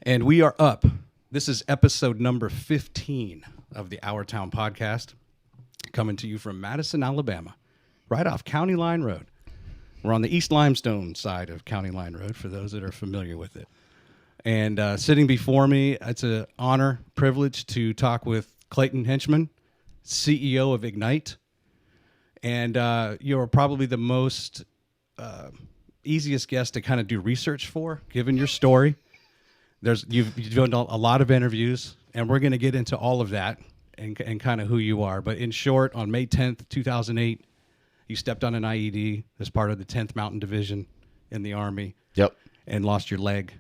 And we are up. This is episode number 15 of the Our Town podcast, coming to you from Madison, Alabama, right off County Line Road. We're on the East Limestone side of County Line Road, for those that are familiar with it. And sitting before me, it's an honor, privilege to talk with Clayton Hinchman, CEO of Ignite. And you're probably the most easiest guest to kind of do research for, given your story. You've done a lot of interviews, and we're going to get into all of that and kind of who you are. But in short, on May 10th, 2008, you stepped on an IED as part of the 10th Mountain Division in the Army. Yep. And lost your leg.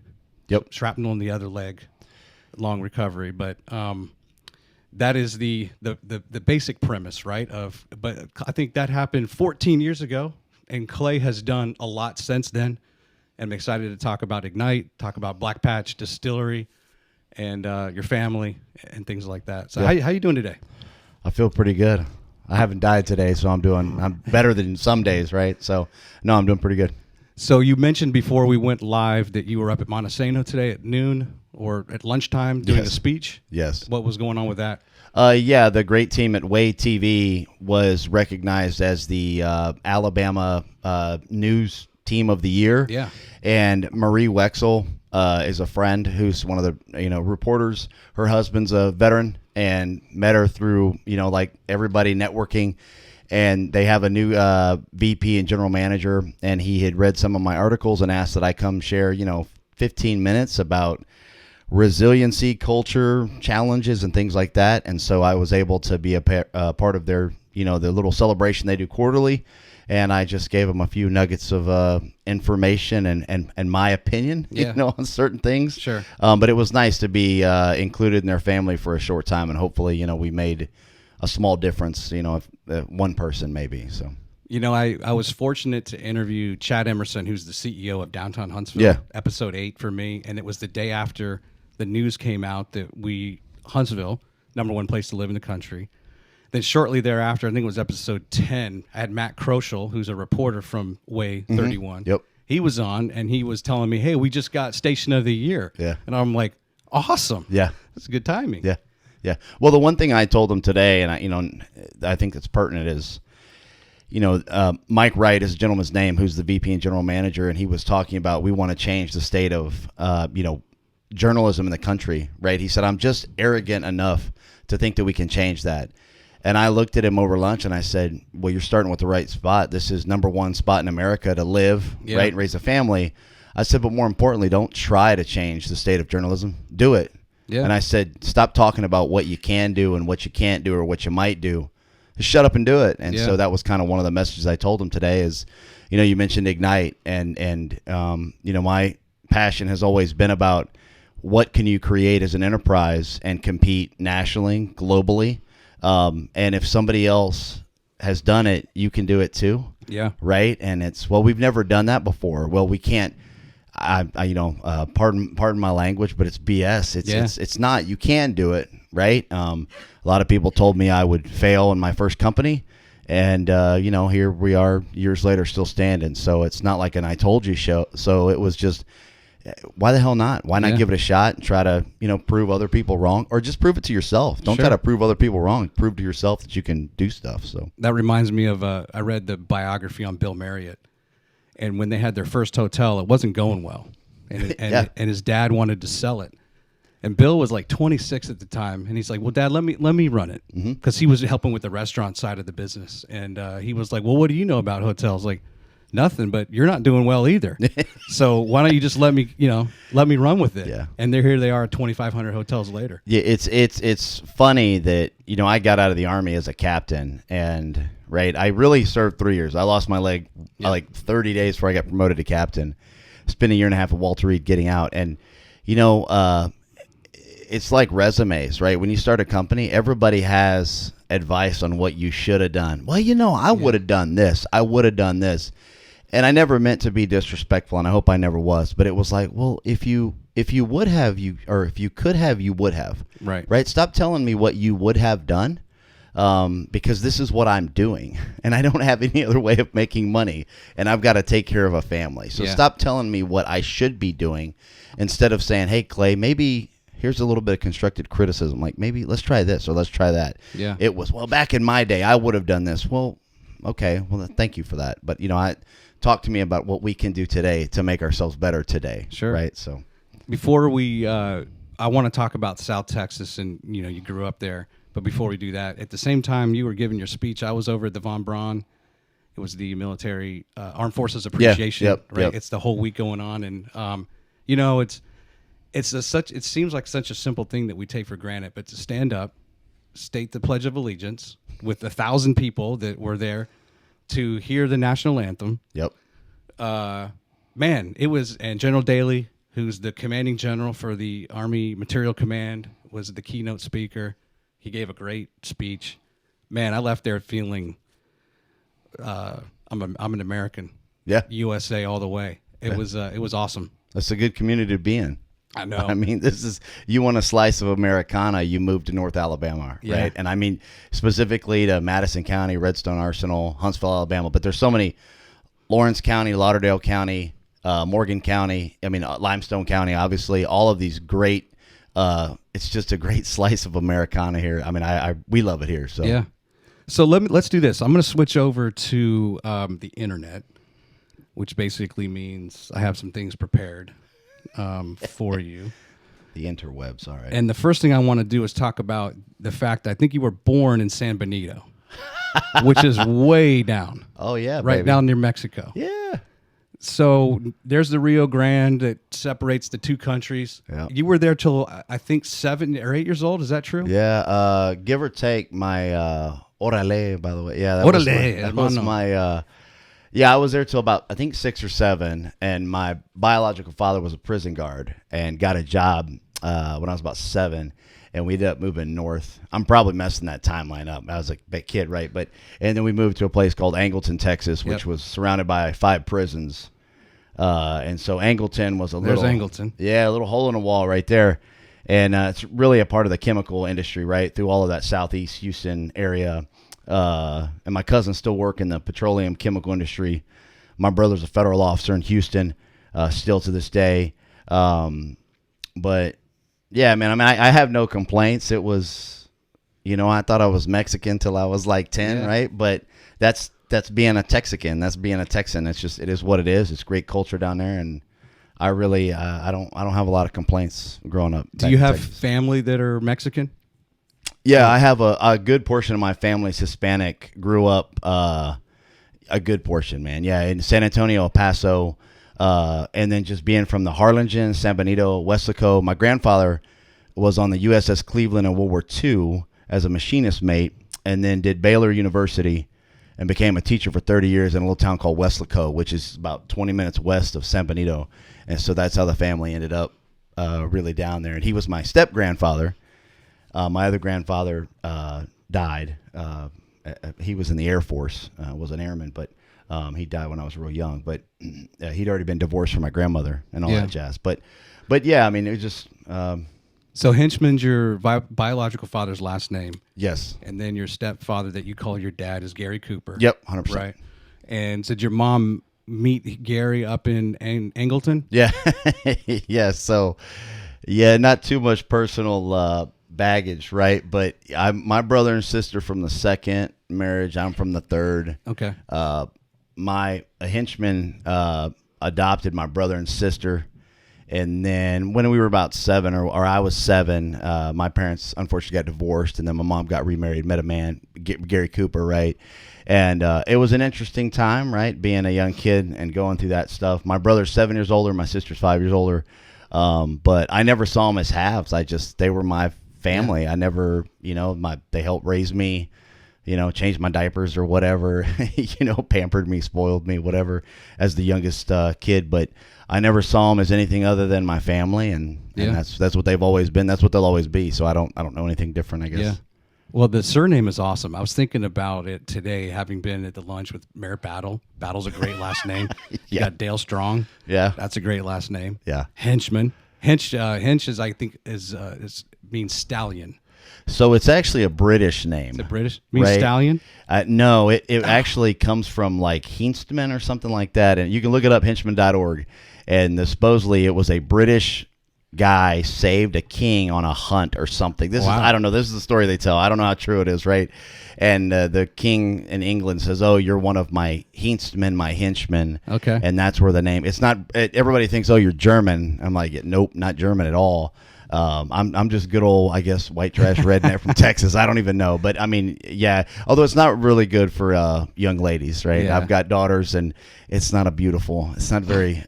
Yep. Shrapnel in the other leg. Long recovery. But that is the basic premise, right? But I think that happened 14 years ago, and Clay has done a lot since then. And I'm excited to talk about Ignite, talk about Black Patch Distillery, and your family and things like that. So how you doing today? I feel pretty good. I haven't died today, so I'm better than some days, right? So no, I'm doing pretty good. So you mentioned before we went live that you were up at Montesano today at noon or at lunchtime doing a speech. Yes. What was going on with that? The great team at Way TV was recognized as the Alabama News Team of the Year. Yeah. And Marie Wexel is a friend who's one of the reporters. Her husband's a veteran, and met her through like everybody networking. And they have a new VP and general manager, and he had read some of my articles and asked that I come share 15 minutes about resiliency, culture, challenges, and things like that. And so I was able to be a part of their the little celebration they do quarterly. And I just gave them a few nuggets of information and my opinion, on certain things. Sure. But it was nice to be included in their family for a short time, and hopefully, we made a small difference. If one person maybe. So. I was fortunate to interview Chad Emerson, who's the CEO of Downtown Huntsville. Episode 8 for me, and it was the day after the news came out that Huntsville, #1 place to live in the country. Then shortly thereafter, I think it was episode 10, I had Matt Kroschel, who's a reporter from Way 31. Yep. He was on, and he was telling me, hey, we just got Station of the Year. Yeah. And I'm like, awesome. Yeah. That's good timing. Yeah. Yeah. Well, the one thing I told him today, and I think that's pertinent is, Mike Wright is a gentleman's name, who's the VP and general manager, and he was talking about we want to change the state of, journalism in the country, right? He said, I'm just arrogant enough to think that we can change that. And I looked at him over lunch and I said, well, you're starting with the right spot. This is #1 spot in America to live, right, and raise a family. I said, but more importantly, don't try to change the state of journalism. Do it. Yeah. And I said, stop talking about what you can do and what you can't do or what you might do. Just shut up and do it. And so that was kind of one of the messages I told him today is, you mentioned Ignite. And my passion has always been about what can you create as an enterprise and compete nationally, globally. And if somebody else has done it, you can do it too. Yeah. Right. And it's, we've never done that before. Well, we can't, pardon my language, but it's BS. It's not, you can do it. Right. A lot of people told me I would fail in my first company, and, here we are years later, still standing. So it's not like an I told you show. So it was just, why the hell not? Why not give it a shot and try to, prove other people wrong, or just prove it to yourself? Don't try to prove other people wrong. Prove to yourself that you can do stuff. So that reminds me of I read the biography on Bill Marriott, and when they had their first hotel, it wasn't going well, and his dad wanted to sell it, and Bill was like 26 at the time, and he's like, "Well, Dad, let me run it," because he was helping with the restaurant side of the business, and he was like, "Well, what do you know about hotels?" Like, nothing, but you're not doing well either. So why don't you just let me run with it? Yeah. And here they are, 2,500 hotels later. Yeah, it's funny that I got out of the Army as a captain, and I really served 3 years. I lost my leg like 30 days before I got promoted to captain. Spent a year and a half at Walter Reed getting out, and it's like resumes, right? When you start a company, everybody has advice on what you should have done. Well, I would have done this. I would have done this. And I never meant to be disrespectful, and I hope I never was. But it was like, well, if you would have, if you could have, you would have. Right. Stop telling me what you would have done. because this is what I'm doing, and I don't have any other way of making money, and I've got to take care of a family. So stop telling me what I should be doing instead of saying, hey, Clay, maybe here's a little bit of constructive criticism. Like, maybe let's try this or let's try that. Yeah. It was, well, back in my day, I would have done this. Well, okay. Well, thank you for that. But, talk to me about what we can do today to make ourselves better today. Sure. Right. So before we, I want to talk about South Texas, and, you grew up there. But before we do that, at the same time you were giving your speech, I was over at the Von Braun. It was the military Armed Forces Appreciation. Yep. It's the whole week going on, and it seems like such a simple thing that we take for granted, but to stand up, state the Pledge of Allegiance with 1,000 people that were there to hear the national anthem. Yep. Man, it was, and General Daly, who's the commanding general for the Army Material Command, was the keynote speaker. He gave a great speech. Man, I left there feeling I'm an American. Yeah. USA all the way. It was awesome. That's a good community to be in. I know. I mean, you want a slice of Americana, you move to North Alabama, right? And I mean, specifically to Madison County, Redstone Arsenal, Huntsville, Alabama. But there's so many, Lawrence County, Lauderdale County, Morgan County, Limestone County, obviously, all of these great, it's just a great slice of Americana here. I mean, we love it here. So yeah. So let's do this. I'm going to switch over to the internet, which basically means I have some things prepared for you. The interwebs, all right. And the first thing I want to do is talk about the fact that I think you were born in San Benito, which is way down. Oh, yeah, right baby. down near Mexico. Yeah. So there's the Rio Grande that separates the two countries. Yeah. You were there till, I think, 7 or 8 years old. Is that true? Yeah, give or take my orale, by the way. Yeah, that was my I was there till about, I think, 6 or 7, and my biological father was a prison guard and got a job when I was about 7, and we ended up moving north. I'm probably messing that timeline up. I was a big kid, right? And then we moved to a place called Angleton, Texas, which was surrounded by 5 prisons. And so Angleton was a little hole in the wall right there. And it's really a part of the chemical industry, right, through all of that southeast Houston area. And my cousins still work in the petroleum chemical industry. My brother's a federal officer in Houston, still to this day. But yeah, man, I have no complaints. It was, I thought I was Mexican till I was like 10, right? But that's being a Texican. That's being a Texan. It is what it is. It's great culture down there, and I really, I don't have a lot of complaints growing up. Do you have family that are Mexican? Yeah, I have a good portion of my family's Hispanic. Grew up a good portion, man. Yeah, in San Antonio, El Paso, and then just being from the Harlingen, San Benito, Weslaco. My grandfather was on the USS Cleveland in World War II as a machinist mate, and then did Baylor University and became a teacher for 30 years in a little town called Weslaco, which is about 20 minutes west of San Benito. And so that's how the family ended up really down there. And he was my step-grandfather. My other grandfather died. He was in the Air Force, was an airman, but he died when I was real young. But he'd already been divorced from my grandmother and all that jazz. But yeah, I mean, it was just... So Hinchman's your biological father's last name. Yes. And then your stepfather that you call your dad is Gary Cooper. Yep, 100%. Right. And did your mom meet Gary up in Angleton? Yeah. Yeah, so, not too much personal baggage, right? But my brother and sister from the second marriage. I'm from the third. Okay. My Hinchman adopted my brother and sister. And then when we were about 7, or I was 7, my parents unfortunately got divorced, and then my mom got remarried, met a man, Gary Cooper, right? And it was an interesting time, right, being a young kid and going through that stuff. My brother's 7 years older, my sister's 5 years older, but I never saw them as halves. They were my family. Yeah. I never, they helped raise me, changed my diapers or whatever, pampered me, spoiled me, whatever, as the youngest kid, but I never saw them as anything other than my family, and that's what they've always been. That's what they'll always be. So I don't know anything different, I guess. Yeah. Well, the surname is awesome. I was thinking about it today, having been at the lunch with Mayor Battle. Battle's a great last name. You got Dale Strong. Yeah, that's a great last name. Yeah, Hinchman. Hinch is, I think, is means stallion. So it's actually a British name. Is it British? Means right? stallion? No, it actually comes from like Hinchman or something like that. And you can look it up, hinchman.org. And supposedly it was a British guy saved a king on a hunt or something. This is, I don't know. This is the story they tell. I don't know how true it is, right? And the king in England says, "Oh, you're one of my Hinchman, my henchmen." Okay. And that's where the name. It's not. Everybody thinks, "Oh, you're German." I'm like, nope, not German at all. I'm just good old, I guess, white trash redneck from Texas. I don't even know, but I mean, yeah. Although it's not really good for young ladies, right? Yeah. I've got daughters, and it's not very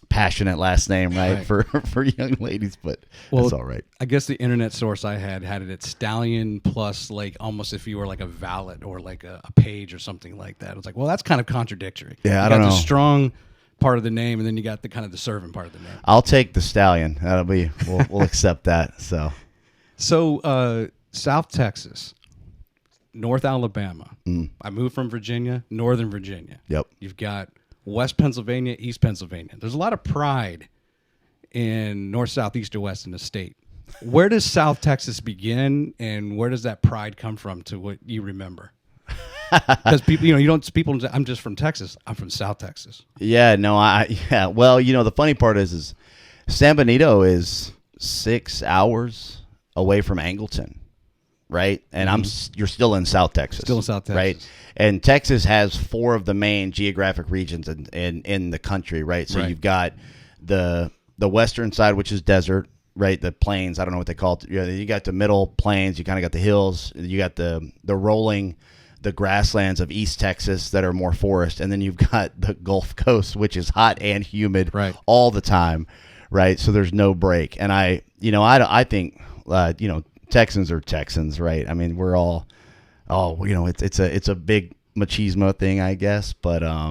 passionate last name, right? For young ladies, but that's all right. I guess the internet source I had it at stallion plus like almost if you were like a valet or like a page or something like that. I was like, well, that's kind of contradictory. Yeah, you I don't got know. the strong part of the name, and then you got the kind of the servant part of the name. I'll take the stallion. That'll be we'll accept that. So South Texas, North Alabama. I moved from Virginia, Northern Virginia. Yep. You've got West Pennsylvania, East Pennsylvania. There's a lot of pride in North, South, East, or West in the state. Where does South Texas begin, and where does that pride come from to what you remember? Because people, I'm just from Texas. I'm from South Texas. Yeah, no, Well, the funny part is San Benito is 6 hours away from Angleton, right? And you're still in South Texas. Still in South Texas. Right? And Texas has 4 of the main geographic regions in the country, right? So you've got the western side, which is desert, right? The plains, I don't know what they call it. You got the middle plains, you kind of got the hills, you got the rolling, the grasslands of East Texas that are more forest, and then you've got the Gulf Coast, which is hot and humid all the time, right? So there's no break. And I think Texans are Texans, right? I mean, we're all it's a big machismo thing, I guess, but I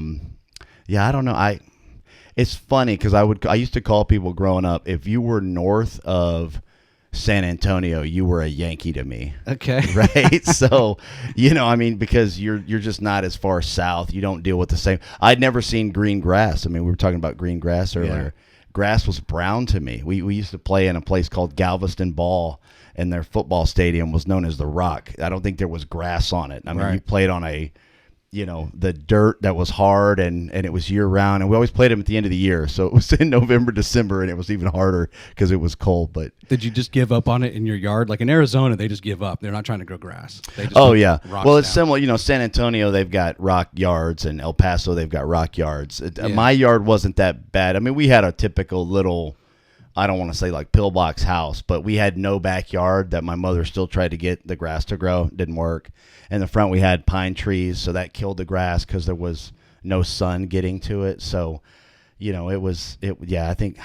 don't know. It's funny because I used to call people growing up, if you were north of San Antonio, you were a Yankee to me. Okay. Right. So, because you're just not as far south. You don't deal with the same. I'd never seen green grass. I mean, we were talking about green grass earlier. Yeah. Grass was brown to me. We used to play in a place called Galveston Ball, and their football stadium was known as the Rock. I don't think there was grass on it. I mean, you played on the dirt that was hard, and it was year round, and we always played them at the end of the year. So it was in November, December, and it was even harder because it was cold. But did you just give up on it in your yard? Like in Arizona, they just give up. They're not trying to grow grass. They just well, it's down. similar. San Antonio, they've got rock yards, and El Paso, they've got rock yards. My yard wasn't that bad. I mean, we had a typical little, I don't want to say like pillbox house, but we had no backyard that my mother still tried to get the grass to grow. Didn't work. In the front, we had pine trees, so that killed the grass because there was no sun getting to it. So, I think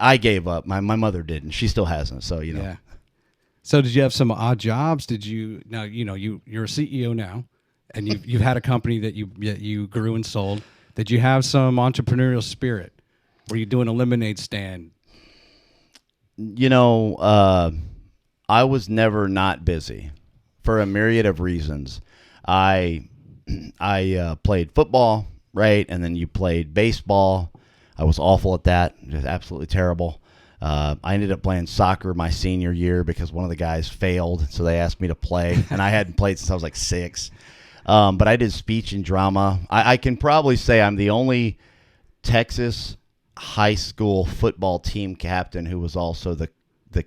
I gave up. My mother didn't. She still hasn't. So, Yeah. So did you have some odd jobs? Did you, now, you're a CEO now, and you've had a company that you grew and sold. Did you have some entrepreneurial spirit? Were you doing a lemonade stand? I was never not busy for a myriad of reasons. I played football, right? And then you played baseball. I was awful at that, just absolutely terrible. I ended up playing soccer my senior year because one of the guys failed, so they asked me to play, and I hadn't played since I was like 6. But I did speech and drama. I can probably say I'm the only Texas high school football team captain who was also the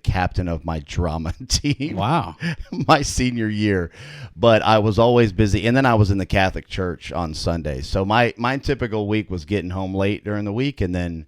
captain of my drama team. Wow. My senior year. But I was always busy. And then I was in the Catholic Church on Sundays. So my typical week was getting home late during the week. And then,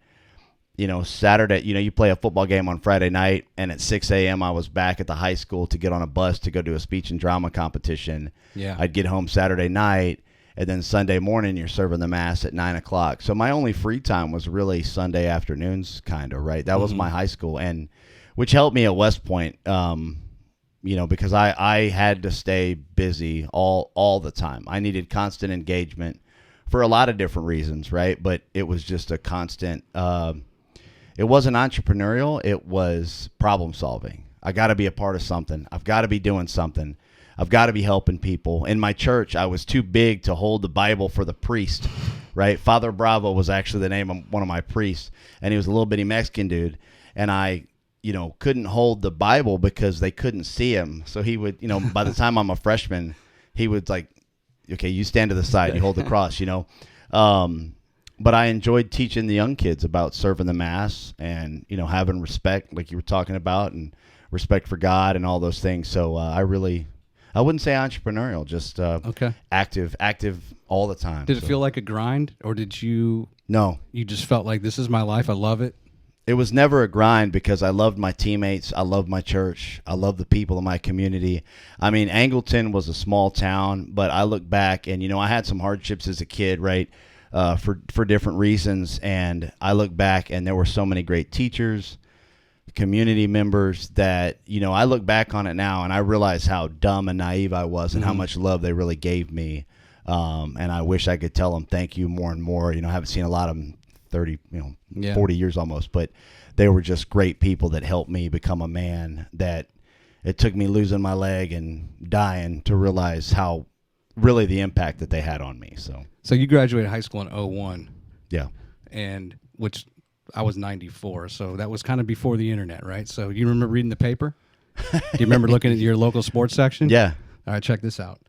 Saturday, you play a football game on Friday night. And at 6 a.m. I was back at the high school to get on a bus to go do a speech and drama competition. Yeah. I'd get home Saturday night. And then Sunday morning, you're serving the Mass at 9 o'clock. So my only free time was really Sunday afternoons, kind of, right? That was my high school. And which helped me at West Point, because I had to stay busy all the time. I needed constant engagement for a lot of different reasons, right? But it was just a constant, it wasn't entrepreneurial. It was problem solving. I got to be a part of something. I've got to be doing something. I've got to be helping people. In my church, I was too big to hold the Bible for the priest, right? Father Bravo was actually the name of one of my priests, and he was a little bitty Mexican dude. And I couldn't hold the Bible because they couldn't see him. So he would, by the time I'm a freshman, he would like, okay, you stand to the side, you hold the cross, But I enjoyed teaching the young kids about serving the mass and, having respect, like you were talking about, and respect for God and all those things. So I wouldn't say entrepreneurial, just active all the time. Did it feel like a grind, or did you? No. You just felt like this is my life. I love it. It was never a grind because I loved my teammates. I loved my church. I loved the people in my community. I mean, Angleton was a small town, but I look back and, I had some hardships as a kid, right, for different reasons. And I look back and there were so many great teachers, community members that, I look back on it now and I realize how dumb and naive I was and how much love they really gave me. And I wish I could tell them thank you more and more. I haven't seen a lot of them 30, 40 years almost, but they were just great people that helped me become a man that it took me losing my leg and dying to realize how really the impact that they had on me. So you graduated high school in 01. Yeah. And which I was 94. So that was kind of before the internet, right? So you remember reading the paper? Do you remember looking at your local sports section? Yeah. All right, check this out.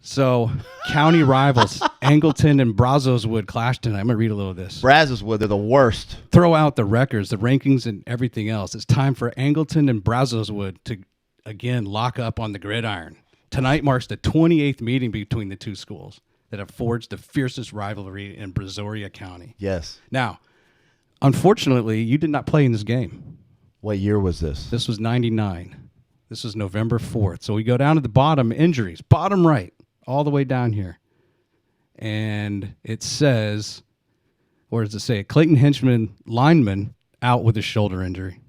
So, county rivals, Angleton and Brazoswood clash tonight. I'm going to read a little of this. Brazoswood, they're the worst. Throw out the records, the rankings, and everything else. It's time for Angleton and Brazoswood to, again, lock up on the gridiron. Tonight marks the 28th meeting between the two schools that have forged the fiercest rivalry in Brazoria County. Yes. Now, unfortunately, you did not play in this game. What year was this? This was 99. This was November 4th. So we go down to the bottom, injuries, bottom right. All the way down here. And it says, where does it say? Clayton Hinchman, lineman, out with a shoulder injury.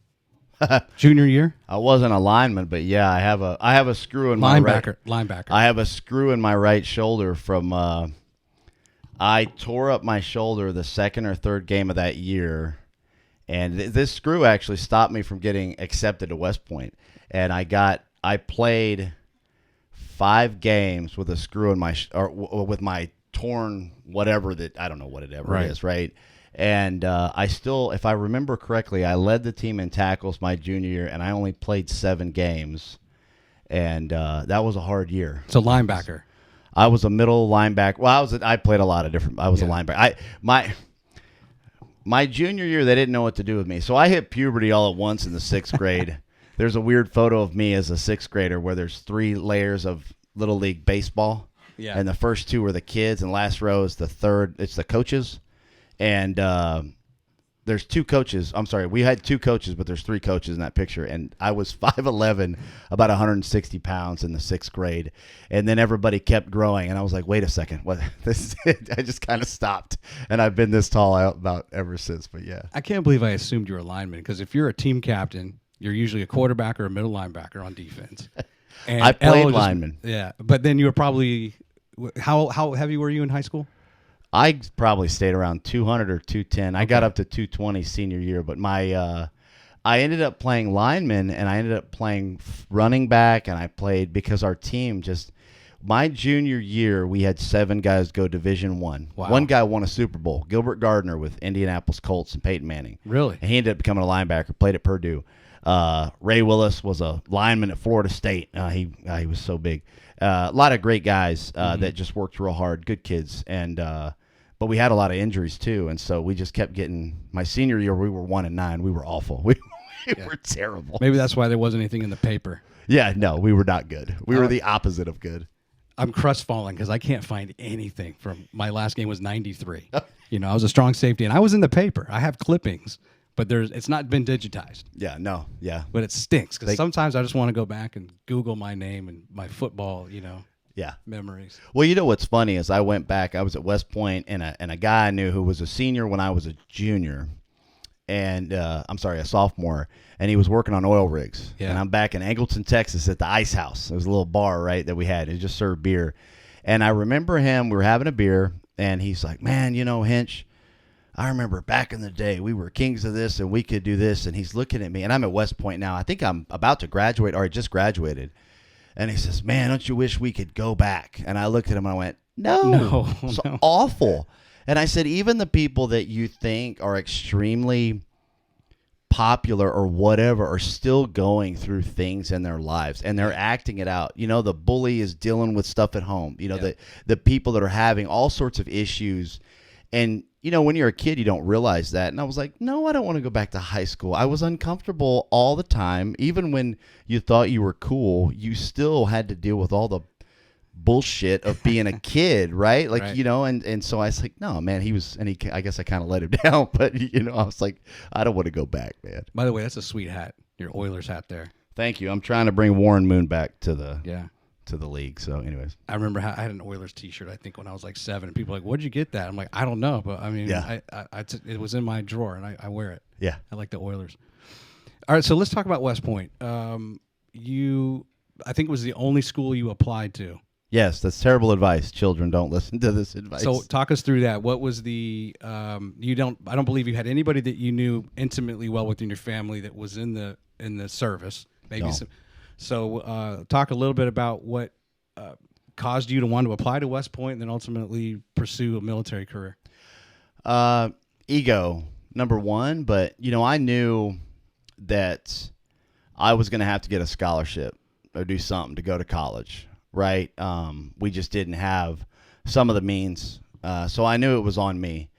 Junior year? I wasn't a lineman, but yeah, I have a screw in my linebacker. I have a screw in my right shoulder from I tore up my shoulder the second or third game of that year. And this screw actually stopped me from getting accepted to West Point. And I played 5 games with a screw in my with my torn whatever that I don't know what it ever is, right? And I still, if I remember correctly, I led the team in tackles my junior year, and I only played 7 games, and that was a hard year. So linebacker. I was a middle linebacker. Well, I played a lot of different. I was a linebacker. My junior year, they didn't know what to do with me, so I hit puberty all at once in the 6th grade. There's a weird photo of me as a 6th grader where there's 3 layers of Little League baseball. Yeah. And the first 2 are the kids, and last row is the third. It's the coaches. And there's 2 coaches. I'm sorry, we had 2 coaches, but there's 3 coaches in that picture. And I was 5'11", about 160 pounds in the 6th grade. And then everybody kept growing, and I was like, wait a second, what? This? I just kind of stopped, and I've been this tall about ever since. But yeah, I can't believe I assumed you were a lineman, because if you're a team captain, you're usually a quarterback or a middle linebacker on defense. And I played lineman. Yeah, but then you were probably how heavy were you in high school? I probably stayed around 200 or 210. I got up to 220 senior year, but I ended up playing lineman, and I ended up playing running back, and I played because our team just my junior year we had 7 guys go Division I. Wow. 1 guy won a Super Bowl, Gilbert Gardner with Indianapolis Colts and Peyton Manning. Really? And he ended up becoming a linebacker, played at Purdue. Ray Willis was a lineman at Florida State. He was so big. A lot of great guys that just worked real hard, good kids, and but we had a lot of injuries too, and so we just kept getting. My senior year, we were 1-9. We were awful. We were terrible. Maybe that's why there wasn't anything in the paper. Yeah, no, we were not good. We were the opposite of good. I'm crestfallen because I can't find anything from my last game was 93. I was a strong safety, and I was in the paper. I have clippings. But it's not been digitized. Yeah, no, yeah. But it stinks because sometimes I just want to go back and Google my name and my football, memories. Well, you know what's funny is I went back. I was at West Point, and a guy I knew who was a senior when I was a junior, and a sophomore, and he was working on oil rigs. Yeah. And I'm back in Angleton, Texas, at the Ice House. It was a little bar, right, that we had. It just served beer, and I remember him. We were having a beer, and he's like, "Man, Hinch, I remember back in the day, we were kings of this and we could do this." And he's looking at me, and I'm at West Point now. I think I'm about to graduate, or I just graduated. And he says, "Man, don't you wish we could go back?" And I looked at him and I went, No, it's awful. And I said, even the people that you think are extremely popular or whatever are still going through things in their lives, and they're acting it out. The bully is dealing with stuff at home. The people that are having all sorts of issues. And, when you're a kid, you don't realize that. And I was like, no, I don't want to go back to high school. I was uncomfortable all the time. Even when you thought you were cool, you still had to deal with all the bullshit of being a kid, right? Like, Right. And so I was like, no, man, I guess I kind of let him down. But, I was like, I don't want to go back, man. By the way, that's a sweet hat. Your Oilers hat there. Thank you. I'm trying to bring Warren Moon back to the league. So, anyways, I remember I had an Oilers T-shirt, I think, when I was like 7. And people were like, "Where'd you get that?" I'm like, "I don't know, but I mean, it was in my drawer, and I wear it. Yeah, I like the Oilers." All right, so let's talk about West Point. I think it was the only school you applied to. Yes, that's terrible advice. Children, don't listen to this advice. So talk us through that. What was the? I don't believe you had anybody that you knew intimately well within your family that was in the service. Maybe No. some. So talk a little bit about what caused you to want to apply to West Point and then ultimately pursue a military career. Ego, number one. But, I knew that I was going to have to get a scholarship or do something to go to college, right? We just didn't have some of the means. So I knew it was on me.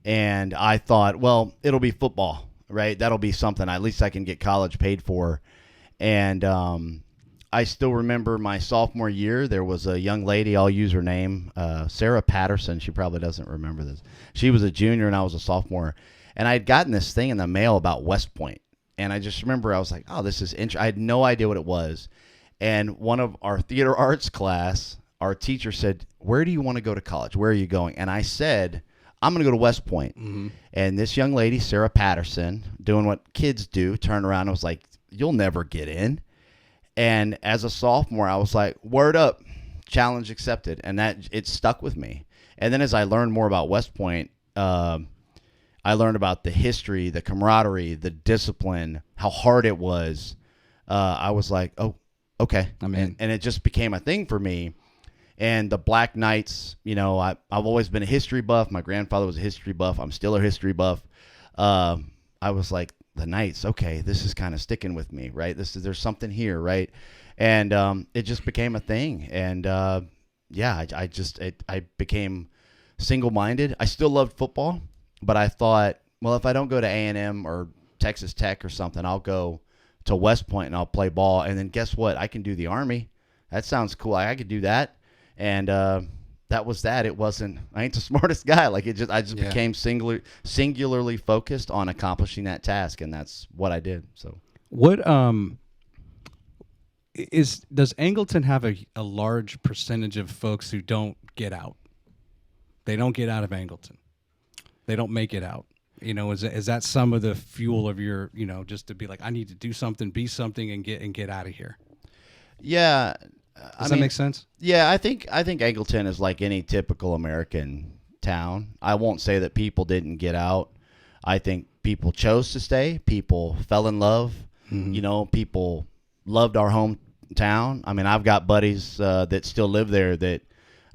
And I thought, well, it'll be football, right? That'll be something. At least I can get college paid for. And I still remember my sophomore year, there was a young lady, I'll use her name, Sarah Patterson. She probably doesn't remember this. She was a junior and I was a sophomore. And I had gotten this thing in the mail about West Point. And I just remember I was like, oh, this is interesting. I had no idea what it was. And one of our theater arts class, our teacher said, where do you want to go to college? Where are you going? And I said, I'm going to go to West Point. Mm-hmm. And this young lady, Sarah Patterson, doing what kids do, turned around and was like, you'll never get in. And as a sophomore, I was like, word up, challenge accepted. And that it stuck with me. And then as I learned more about West Point, I learned about the history, the camaraderie, the discipline, how hard it was. I was like, oh, okay. And it just became a thing for me. And the Black Knights, I've always been a history buff. My grandfather was a history buff. I'm still a history buff. I was like, the Knights, okay, this is kind of sticking with me, right? There's something here, right? And it just became a thing. And I became single-minded. I still loved football, but I thought, well, if I don't go to A&M or Texas Tech or something, I'll go to West Point and I'll play ball. And then guess what? I can do the Army. That sounds cool. I could do that. And that was that. It wasn't. I ain't the smartest guy. Like I just became singularly focused on accomplishing that task, and that's what I did. So what does Angleton have a large percentage of folks who don't get out? They don't get out of Angleton. They don't make it out. Is that some of the fuel of your just to be like, I need to do something, be something, and get out of here? Yeah. Does that make sense? Yeah, I think Angleton is like any typical American town. I won't say that people didn't get out. I think people chose to stay. People fell in love. Mm-hmm. People loved our hometown. I mean, I've got buddies that still live there that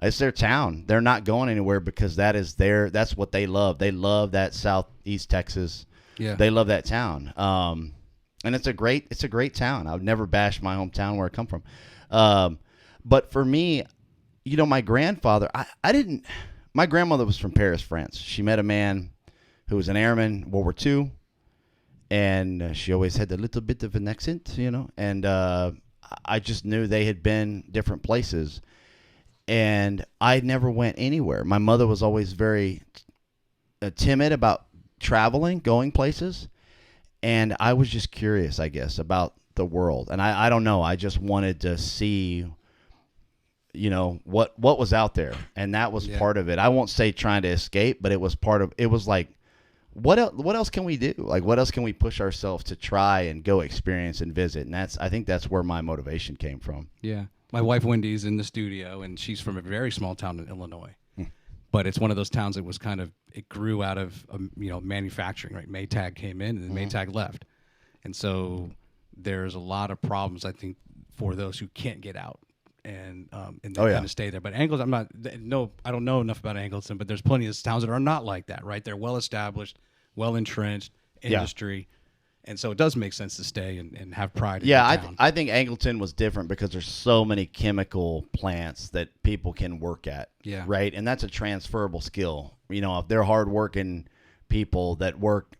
it's their town. They're not going anywhere because that's what they love. They love that Southeast Texas. Yeah. They love that town. And it's a great town. I would never bash my hometown where I come from. But for me, my grandfather, my grandmother was from Paris, France. She met a man who was an airman, World War II, and she always had a little bit of an accent, and I just knew they had been different places, and I never went anywhere. My mother was always very timid about traveling, going places, and I was just curious, I guess, about the world. And I don't know, I just wanted to see what was out there, and that was part of it. I won't say trying to escape, but it was like what else can we do? Like, what else can we push ourselves to try and go experience and visit? And I think that's where my motivation came from. Yeah. My wife Wendy's in the studio, and she's from a very small town in Illinois. But it's one of those towns that was it grew out of manufacturing, right? Maytag came in and then Maytag left. And so there's a lot of problems, I think, for those who can't get out and they kind of stay there. But Angleton, I don't know enough about Angleton, but there's plenty of towns that are not like that, right? They're well established, well entrenched industry, And so it does make sense to stay and have pride in Yeah, the town. I think Angleton was different because there's so many chemical plants that people can work at. Yeah. Right, and that's a transferable skill. If they're hardworking people that work,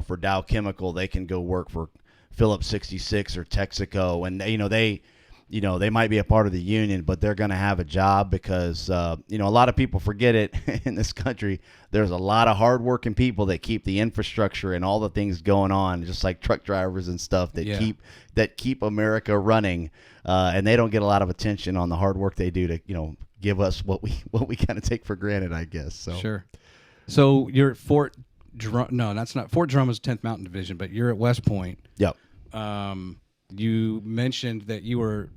for Dow Chemical, they can go work for Phillips 66 or Texaco, and they might be a part of the union, but they're going to have a job because, a lot of people forget it in this country. There's a lot of hardworking people that keep the infrastructure and all the things going on, just like truck drivers and stuff that keep America running. And they don't get a lot of attention on the hard work they do to, give us what we kind of take for granted, I guess. So Sure. So you're at Fort Drum. No, that's not Fort Drum is 10th Mountain Division, but you're at West Point. Yep. You mentioned that you were,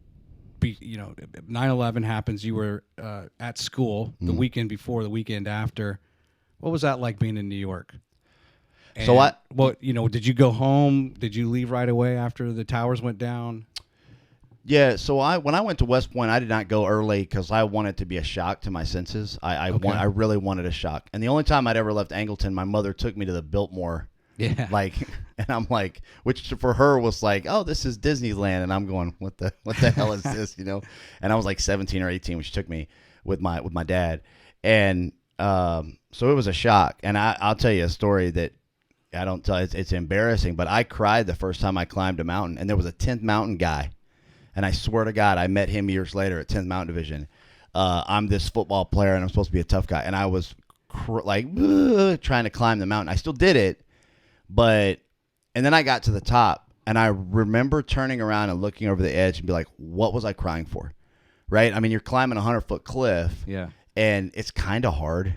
9/11 happens. You were at school the weekend before, the weekend after. What was that like being in New York? And did you go home? Did you leave right away after the towers went down? Yeah, so when I went to West Point, I did not go early because I wanted to be a shock to my senses. I really wanted a shock. And the only time I'd ever left Angleton, my mother took me to the Biltmore. Yeah. And I'm like, which for her was like, oh, this is Disneyland. And I'm going, what the hell is this, And I was like 17 or 18 when she took me with my dad. And so it was a shock. And I'll tell you a story that I don't tell. It's embarrassing, but I cried the first time I climbed a mountain. And there was a 10th Mountain guy. And I swear to God, I met him years later at 10th Mountain Division. I'm this football player, and I'm supposed to be a tough guy. And I was trying to climb the mountain. I still did it. And then I got to the top, and I remember turning around and looking over the edge and be like, what was I crying for? Right? I mean, you're climbing a 100-foot cliff, and it's kind of hard,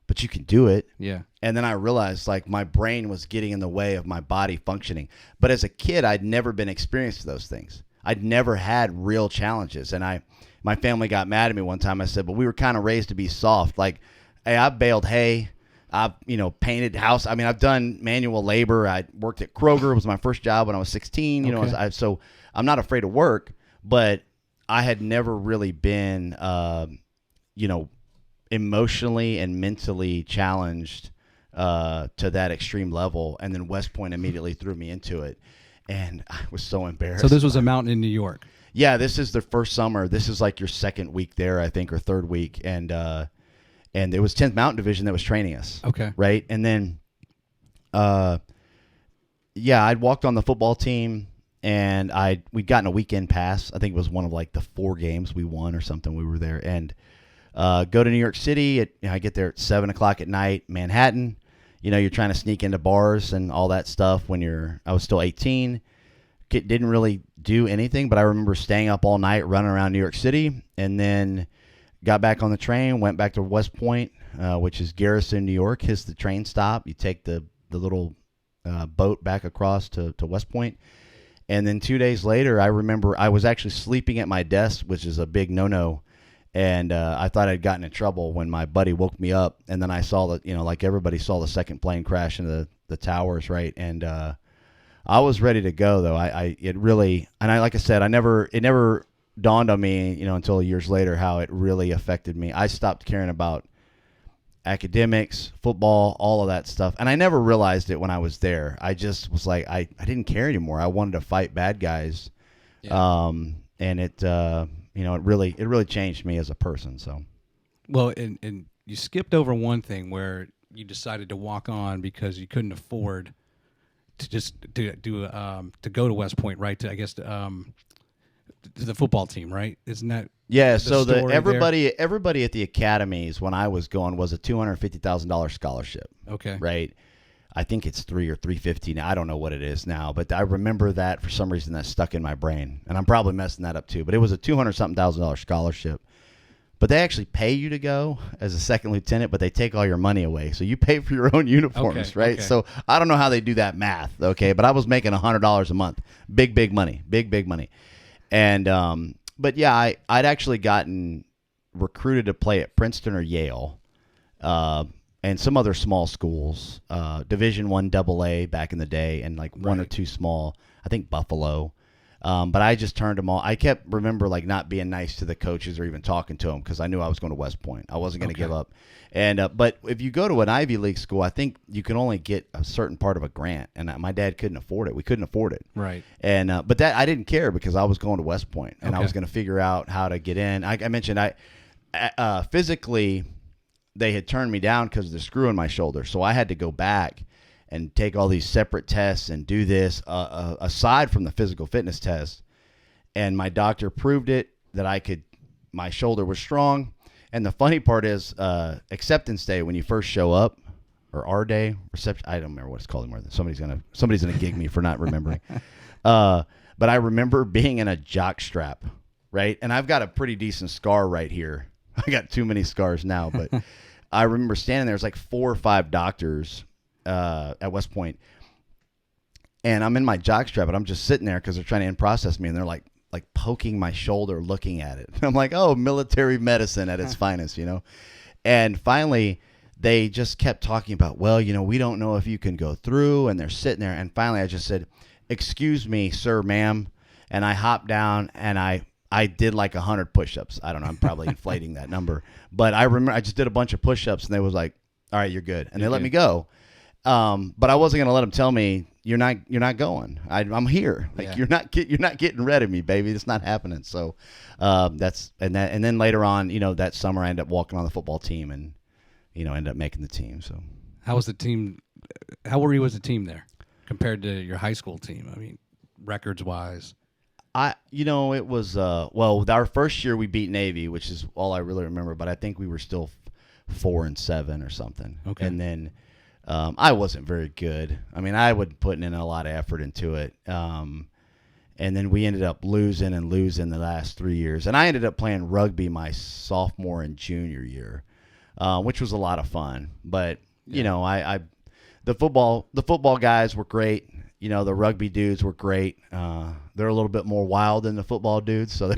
but you can do it. Yeah. And then I realized, my brain was getting in the way of my body functioning. But as a kid, I'd never been experienced to those things. I'd never had real challenges. And my family got mad at me one time. I said, but we were kind of raised to be soft. Hey, I've baled hay. I've, painted house. I mean, I've done manual labor. I worked at Kroger. It was my first job when I was 16. Okay. So I'm not afraid of work, but I had never really been, emotionally and mentally challenged to that extreme level. And then West Point immediately threw me into it. And I was so embarrassed. So this was a mountain in New York. Yeah, this is the first summer. This is like your second week there, I think, or third week. And it was 10th Mountain Division that was training us. Okay. Right? And then, I'd walked on the football team, and we'd gotten a weekend pass. I think it was one of the 4 games we won or something. We were there. And go to New York City. I get there at 7 o'clock at night, Manhattan. You're trying to sneak into bars and all that stuff I was still 18. Didn't really do anything, but I remember staying up all night, running around New York City, and then got back on the train, went back to West Point, which is Garrison, New York. Here's the train stop. You take the little boat back across to West Point. And then 2 days later, I remember I was actually sleeping at my desk, which is a big no-no. And I thought I'd gotten in trouble when my buddy woke me up. And then I saw that, like everybody saw the second plane crash into the towers, right? And I was ready to go, though. Like I said, it never dawned on me, until years later how it really affected me. I stopped caring about academics, football, all of that stuff. And I never realized it when I was there. I just was like, I didn't care anymore. I wanted to fight bad guys. Yeah. And it really changed me as a person. So, well, and you skipped over one thing where you decided to walk on because you couldn't afford to just to go to West Point, right? To the football team, right? Isn't that? Yeah. So everybody at the academies when I was going was a $250,000 scholarship. Okay. Right. I think it's $3 or $350 now. I don't know what it is now, but I remember that for some reason that stuck in my brain, and I'm probably messing that up too. But it was a $200,000 scholarship. But they actually pay you to go as a second lieutenant, but they take all your money away. So you pay for your own uniforms, okay, right? Okay. So I don't know how they do that math, okay? But I was making $100 a month. Big money. Big money. And, but yeah, I'd actually gotten recruited to play at Princeton or Yale, and some other small schools, Division I AA back in the day, and like one or two small, I think Buffalo. But I just turned them all. I kept remember like not being nice to the coaches or even talking to them because I knew I was going to West Point. I wasn't going to give up. And but if you go to an Ivy League school, I think you can only get a certain part of a grant, and my dad couldn't afford it. We couldn't afford it. Right. And but that I didn't care because I was going to West Point, and I was going to figure out how to get in. I mentioned physically they had turned me down because of the screw in my shoulder, so I had to go back and take all these separate tests and do this aside from the physical fitness test. And my doctor proved it that my shoulder was strong. And the funny part is acceptance day when you first show up, or our day, reception. I don't remember what it's called anymore. Somebody's gonna gig me for not remembering. But I remember being in a jock strap, right? And I've got a pretty decent scar right here. I got too many scars now, but I remember standing there. There's like 4 or 5 doctors at West Point, and I'm in my jock strap, but I'm just sitting there because they're trying to in-process me, and they're like poking my shoulder, looking at it. I'm like, oh, military medicine at its finest, you know. And finally, they just kept talking about, well, you know, we don't know if you can go through, and they're sitting there. And finally, I just said, excuse me, sir, ma'am, and I hopped down and I did like 100 push-ups. I don't know, I'm probably inflating that number, but I remember I just did a bunch of push-ups, and they was like, all right, you're good, and they let me go. But I wasn't gonna let them tell me you're not going. I'm here. Like you're not getting rid of me, baby. It's not happening. So and then later on, you know, that summer I ended up walking on the football team and, you know, ended up making the team. So how was the team? How were you as a team there compared to your high school team? I mean, records wise. It was well, our first year we beat Navy, which is all I really remember. But I think we were still 4-7 or something. Okay, and then. I wasn't very good. I mean, I would put in a lot of effort into it. And then we ended up losing the last 3 years. And I ended up playing rugby my sophomore and junior year, which was a lot of fun. But, you know, the football guys were great. You know, the rugby dudes were great. They're a little bit more wild than the football dudes, so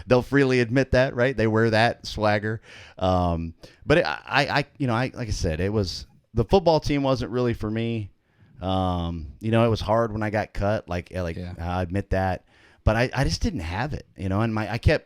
they'll freely admit that, right? They wear that swagger. But like I said, it was. The football team wasn't really for me. You know, it was hard when I got cut. I admit that, but I just didn't have it. You know, and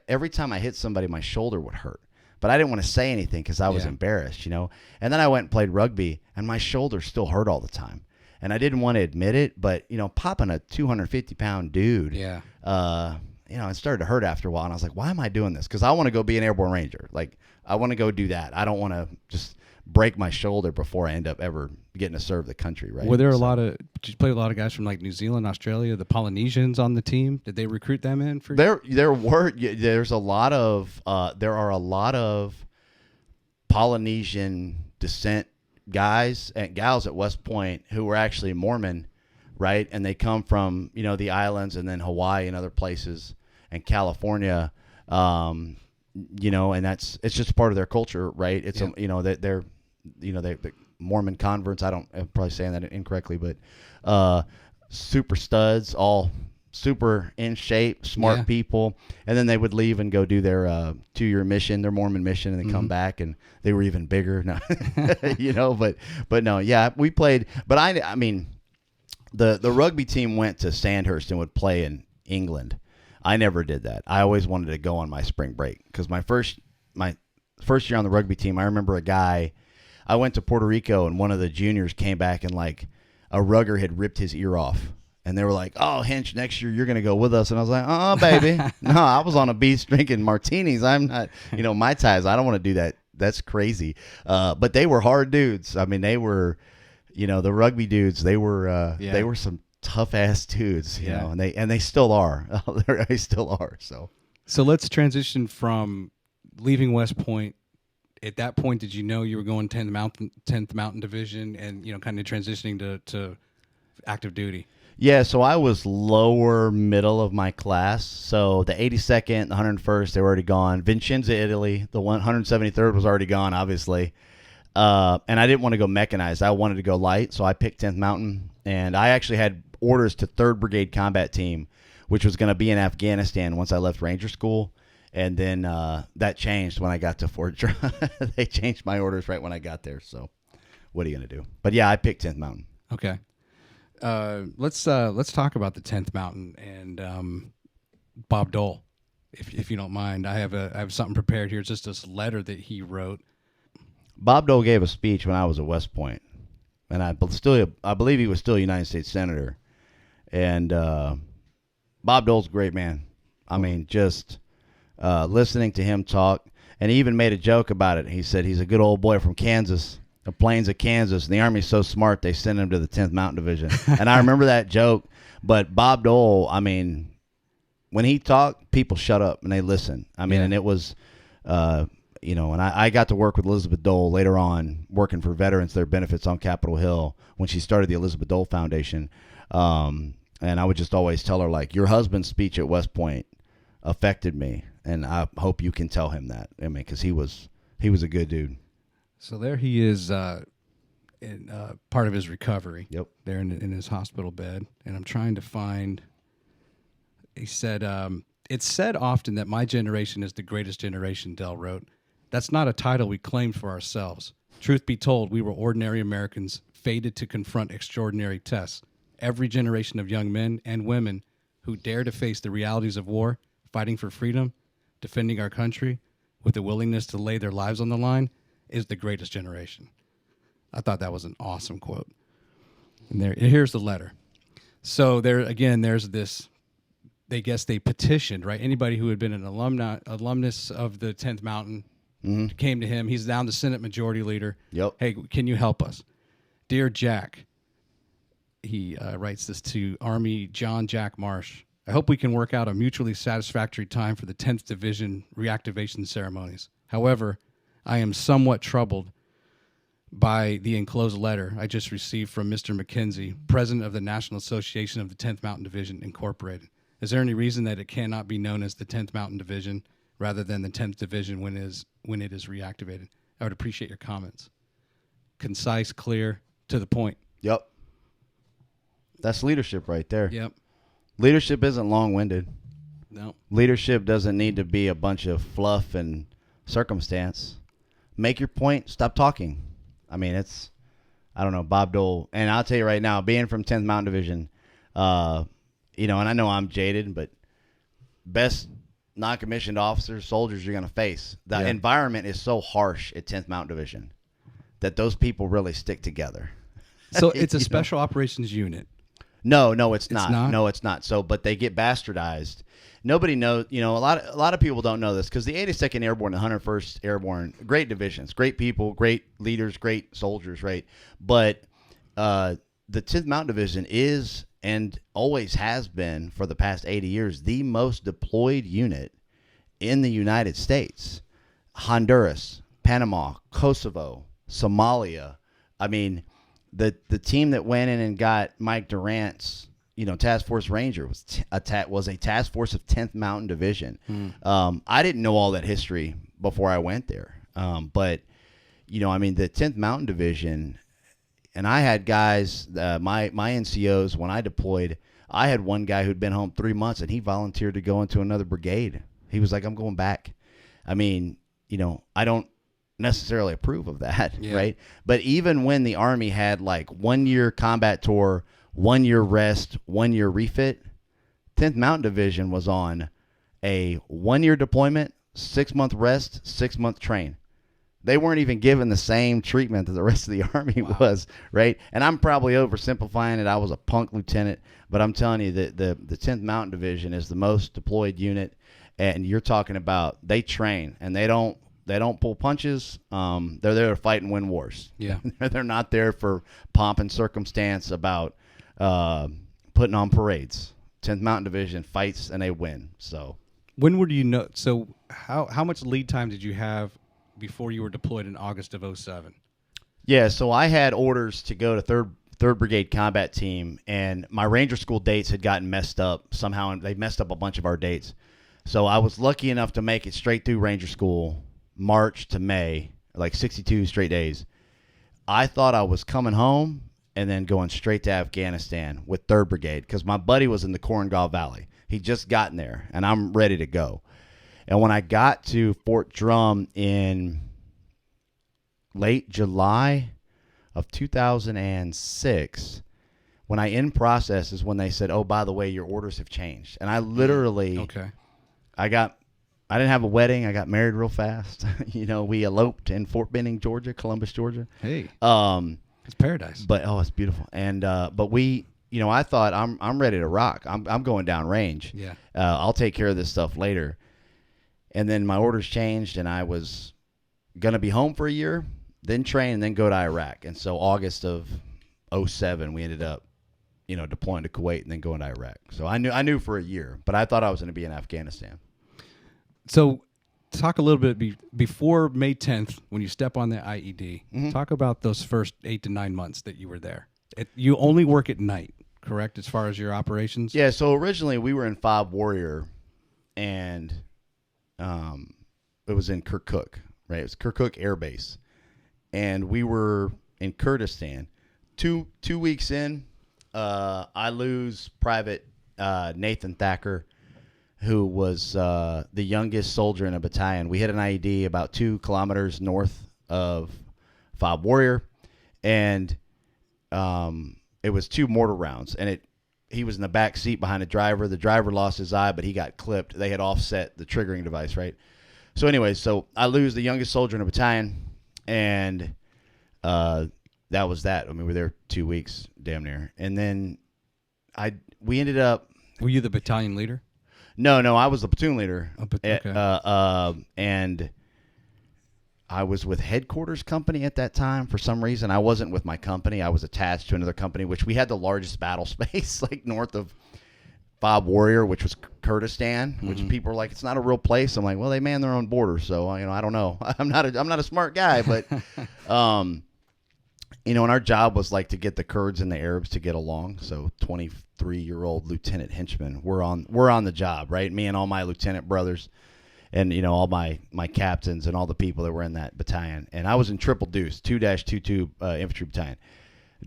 every time I hit somebody, my shoulder would hurt, but I didn't want to say anything because I was embarrassed. You know, and then I went and played rugby, and my shoulder still hurt all the time, and I didn't want to admit it. But you know, popping a 250-pound dude, you know, it started to hurt after a while, and I was like, why am I doing this? Because I want to go be an airborne ranger. Like I want to go do that. I don't want to just break my shoulder before I end up ever getting to serve the country, right? Were there did you play with a lot of guys from like New Zealand, Australia, the Polynesians on the team? Did they recruit them in for you? There are a lot of Polynesian descent guys and gals at West Point who were actually Mormon, right? And they come from, you know, the islands and then Hawaii and other places and California, you know, and it's just part of their culture, right? It's you know, they're the Mormon converts. I'm probably saying that incorrectly, but super studs, all super in shape, smart people, and then they would leave and go do their 2-year mission, their Mormon mission, and then come back, and they were even bigger. No, you know, but no, we played. But I mean, the rugby team went to Sandhurst and would play in England. I never did that. I always wanted to go on my spring break because my first year on the rugby team, I remember a guy. I went to Puerto Rico and one of the juniors came back and like a rugger had ripped his ear off, and they were like, "Oh, Hinch, next year you're gonna go with us." And I was like, "Oh, baby, no, I was on a beach drinking martinis. I'm not, you know, Mai Tais. I don't want to do that. That's crazy." But they were hard dudes. I mean, they were, you know, the rugby dudes. They were some tough ass dudes, you know, and they still are. They still are. So let's transition from leaving West Point. At that point, did you know you were going 10th Mountain Division, and you know, kind of transitioning to active duty? Yeah, so I was lower middle of my class. So the 82nd, the 101st, they were already gone. Vincenza, Italy, the 173rd was already gone, obviously. And I didn't want to go mechanized. I wanted to go light, so I picked 10th Mountain, and I actually had orders to 3rd Brigade Combat Team, which was going to be in Afghanistan once I left Ranger School. And then that changed when I got to Fort Drum. They changed my orders right when I got there. So what are you going to do? But yeah, I picked 10th Mountain. Okay. Let's talk about the 10th Mountain. And Bob Dole, if you don't mind. I have something prepared here. It's just this letter that he wrote. Bob Dole gave a speech when I was at West Point, and I believe he was still a United States Senator. And Bob Dole's a great man. I mean, just listening to him talk, and he even made a joke about it. He said he's a good old boy from Kansas, the plains of Kansas, and the Army's so smart they send him to the 10th Mountain Division. And I remember that joke. But Bob Dole, I mean, when he talked, people shut up and they listened. I mean, and it was, and I got to work with Elizabeth Dole later on, working for Veterans, their benefits on Capitol Hill, when she started the Elizabeth Dole Foundation. And I would just always tell her, like, your husband's speech at West Point affected me, and I hope you can tell him that. I mean, because he was a good dude. So there he is, in part of his recovery. Yep. There in his hospital bed, and I'm trying to find. He said, "It's said often that my generation is the greatest generation." Dell wrote, "That's not a title we claimed for ourselves. Truth be told, we were ordinary Americans, fated to confront extraordinary tests. Every generation of young men and women who dare to face the realities of war, fighting for freedom, defending our country, with a willingness to lay their lives on the line, is the greatest generation." I thought that was an awesome quote. And here's the letter. So there's this. They petitioned, right? Anybody who had been an alumnus of the 10th Mountain came to him. He's now the Senate Majority Leader. Yep. Hey, can you help us? Dear Jack, he writes this to Army John Jack Marsh. I hope we can work out a mutually satisfactory time for the 10th Division reactivation ceremonies. However, I am somewhat troubled by the enclosed letter I just received from Mr. McKenzie, President of the National Association of the 10th Mountain Division, Incorporated. Is there any reason that it cannot be known as the 10th Mountain Division rather than the 10th Division when it is reactivated? I would appreciate your comments. Concise, clear, to the point. Yep. That's leadership right there. Yep. Leadership isn't long-winded. No. Leadership doesn't need to be a bunch of fluff and circumstance. Make your point. Stop talking. I mean, I don't know, Bob Dole. And I'll tell you right now, being from 10th Mountain Division, and I know I'm jaded, but best non-commissioned officers, soldiers you're going to face. The environment is so harsh at 10th Mountain Division that those people really stick together. So it's a special operations unit. No, it's not. No, it's not. So, but they get bastardized. Nobody knows. A lot of people don't know this because the 82nd Airborne and 101st Airborne, great divisions, great people, great leaders, great soldiers, right? But the 10th Mountain Division is and always has been for the past 80 years the most deployed unit in the United States. Honduras, Panama, Kosovo, Somalia. I mean, the team that went in and got Mike Durant's Task Force Ranger was a task force of 10th Mountain Division. I didn't know all that history before I went there. But the 10th Mountain Division, and I had guys, my NCOs, when I deployed, I had one guy who'd been home 3 months, and he volunteered to go into another brigade. He was like, I'm going back. I mean, I don't necessarily approve of that, right? But even when the Army had like 1 year combat tour, 1 year rest, 1 year refit, 10th Mountain Division was on a 1 year deployment, 6 month rest, 6 month train. They weren't even given the same treatment that the rest of the Army was, right? And I'm probably oversimplifying it. I was a punk lieutenant, but I'm telling you that the 10th Mountain Division is the most deployed unit, and you're talking about they train and they don't pull punches. They're there to fight and win wars. Yeah, they're not there for pomp and circumstance about putting on parades. 10th Mountain Division fights and they win. So when would you know? So how much lead time did you have before you were deployed in August of 2007? Yeah, so I had orders to go to third Brigade Combat Team, and my Ranger School dates had gotten messed up somehow, and they messed up a bunch of our dates. So I was lucky enough to make it straight through Ranger School, March to May, like 62 straight days. I thought I was coming home and then going straight to Afghanistan with 3rd Brigade because my buddy was in the Korengal Valley. He'd just gotten there, and I'm ready to go. And when I got to Fort Drum in late July of 2006, When I in process is when they said, "Oh, by the way, your orders have changed." And I literally, Okay. I didn't have a wedding. I got married real fast. We eloped in Fort Benning, Georgia, Columbus, Georgia. Hey. It's paradise. But it's beautiful. And but we, I thought I'm ready to rock. I'm going down range. Yeah. I'll take care of this stuff later. And then my orders changed, and I was gonna be home for a year, then train, and then go to Iraq. And so August of 2007, we ended up, deploying to Kuwait and then going to Iraq. So I knew for a year, but I thought I was going to be in Afghanistan. So talk a little bit before May 10th, when you step on the IED, talk about those first 8 to 9 months that you were there. You only work at night, correct, as far as your operations? Yeah, so originally we were in 5 Warrior, and it was in Kirkuk, right? It was Kirkuk Air Base. And we were in Kurdistan. Two weeks in, I lose Private Nathan Thacker, who was the youngest soldier in a battalion. We hit an IED about 2 kilometers north of 5 Warrior, and it was 2 mortar rounds. And he was in the back seat behind the driver. The driver lost his eye, but he got clipped. They had offset the triggering device, right? So anyway, I lose the youngest soldier in a battalion, and that was that. I mean, we were there 2 weeks, damn near. And then we ended up. Were you the battalion leader? No, I was the platoon leader. Okay. And I was with Headquarters Company at that time. For some reason, I wasn't with my company. I was attached to another company, which we had the largest battle space, like north of 5 Warrior, which was Kurdistan, which people were like, it's not a real place. I'm like, well, they man their own borders, so I don't know. I'm not a smart guy, but and our job was like to get the Kurds and the Arabs to get along. So 23-year-old Lieutenant Hinchman, we're on the job, right? Me and all my lieutenant brothers, and all my captains and all the people that were in that battalion. And I was in Triple Deuce, 2-22 Infantry Battalion.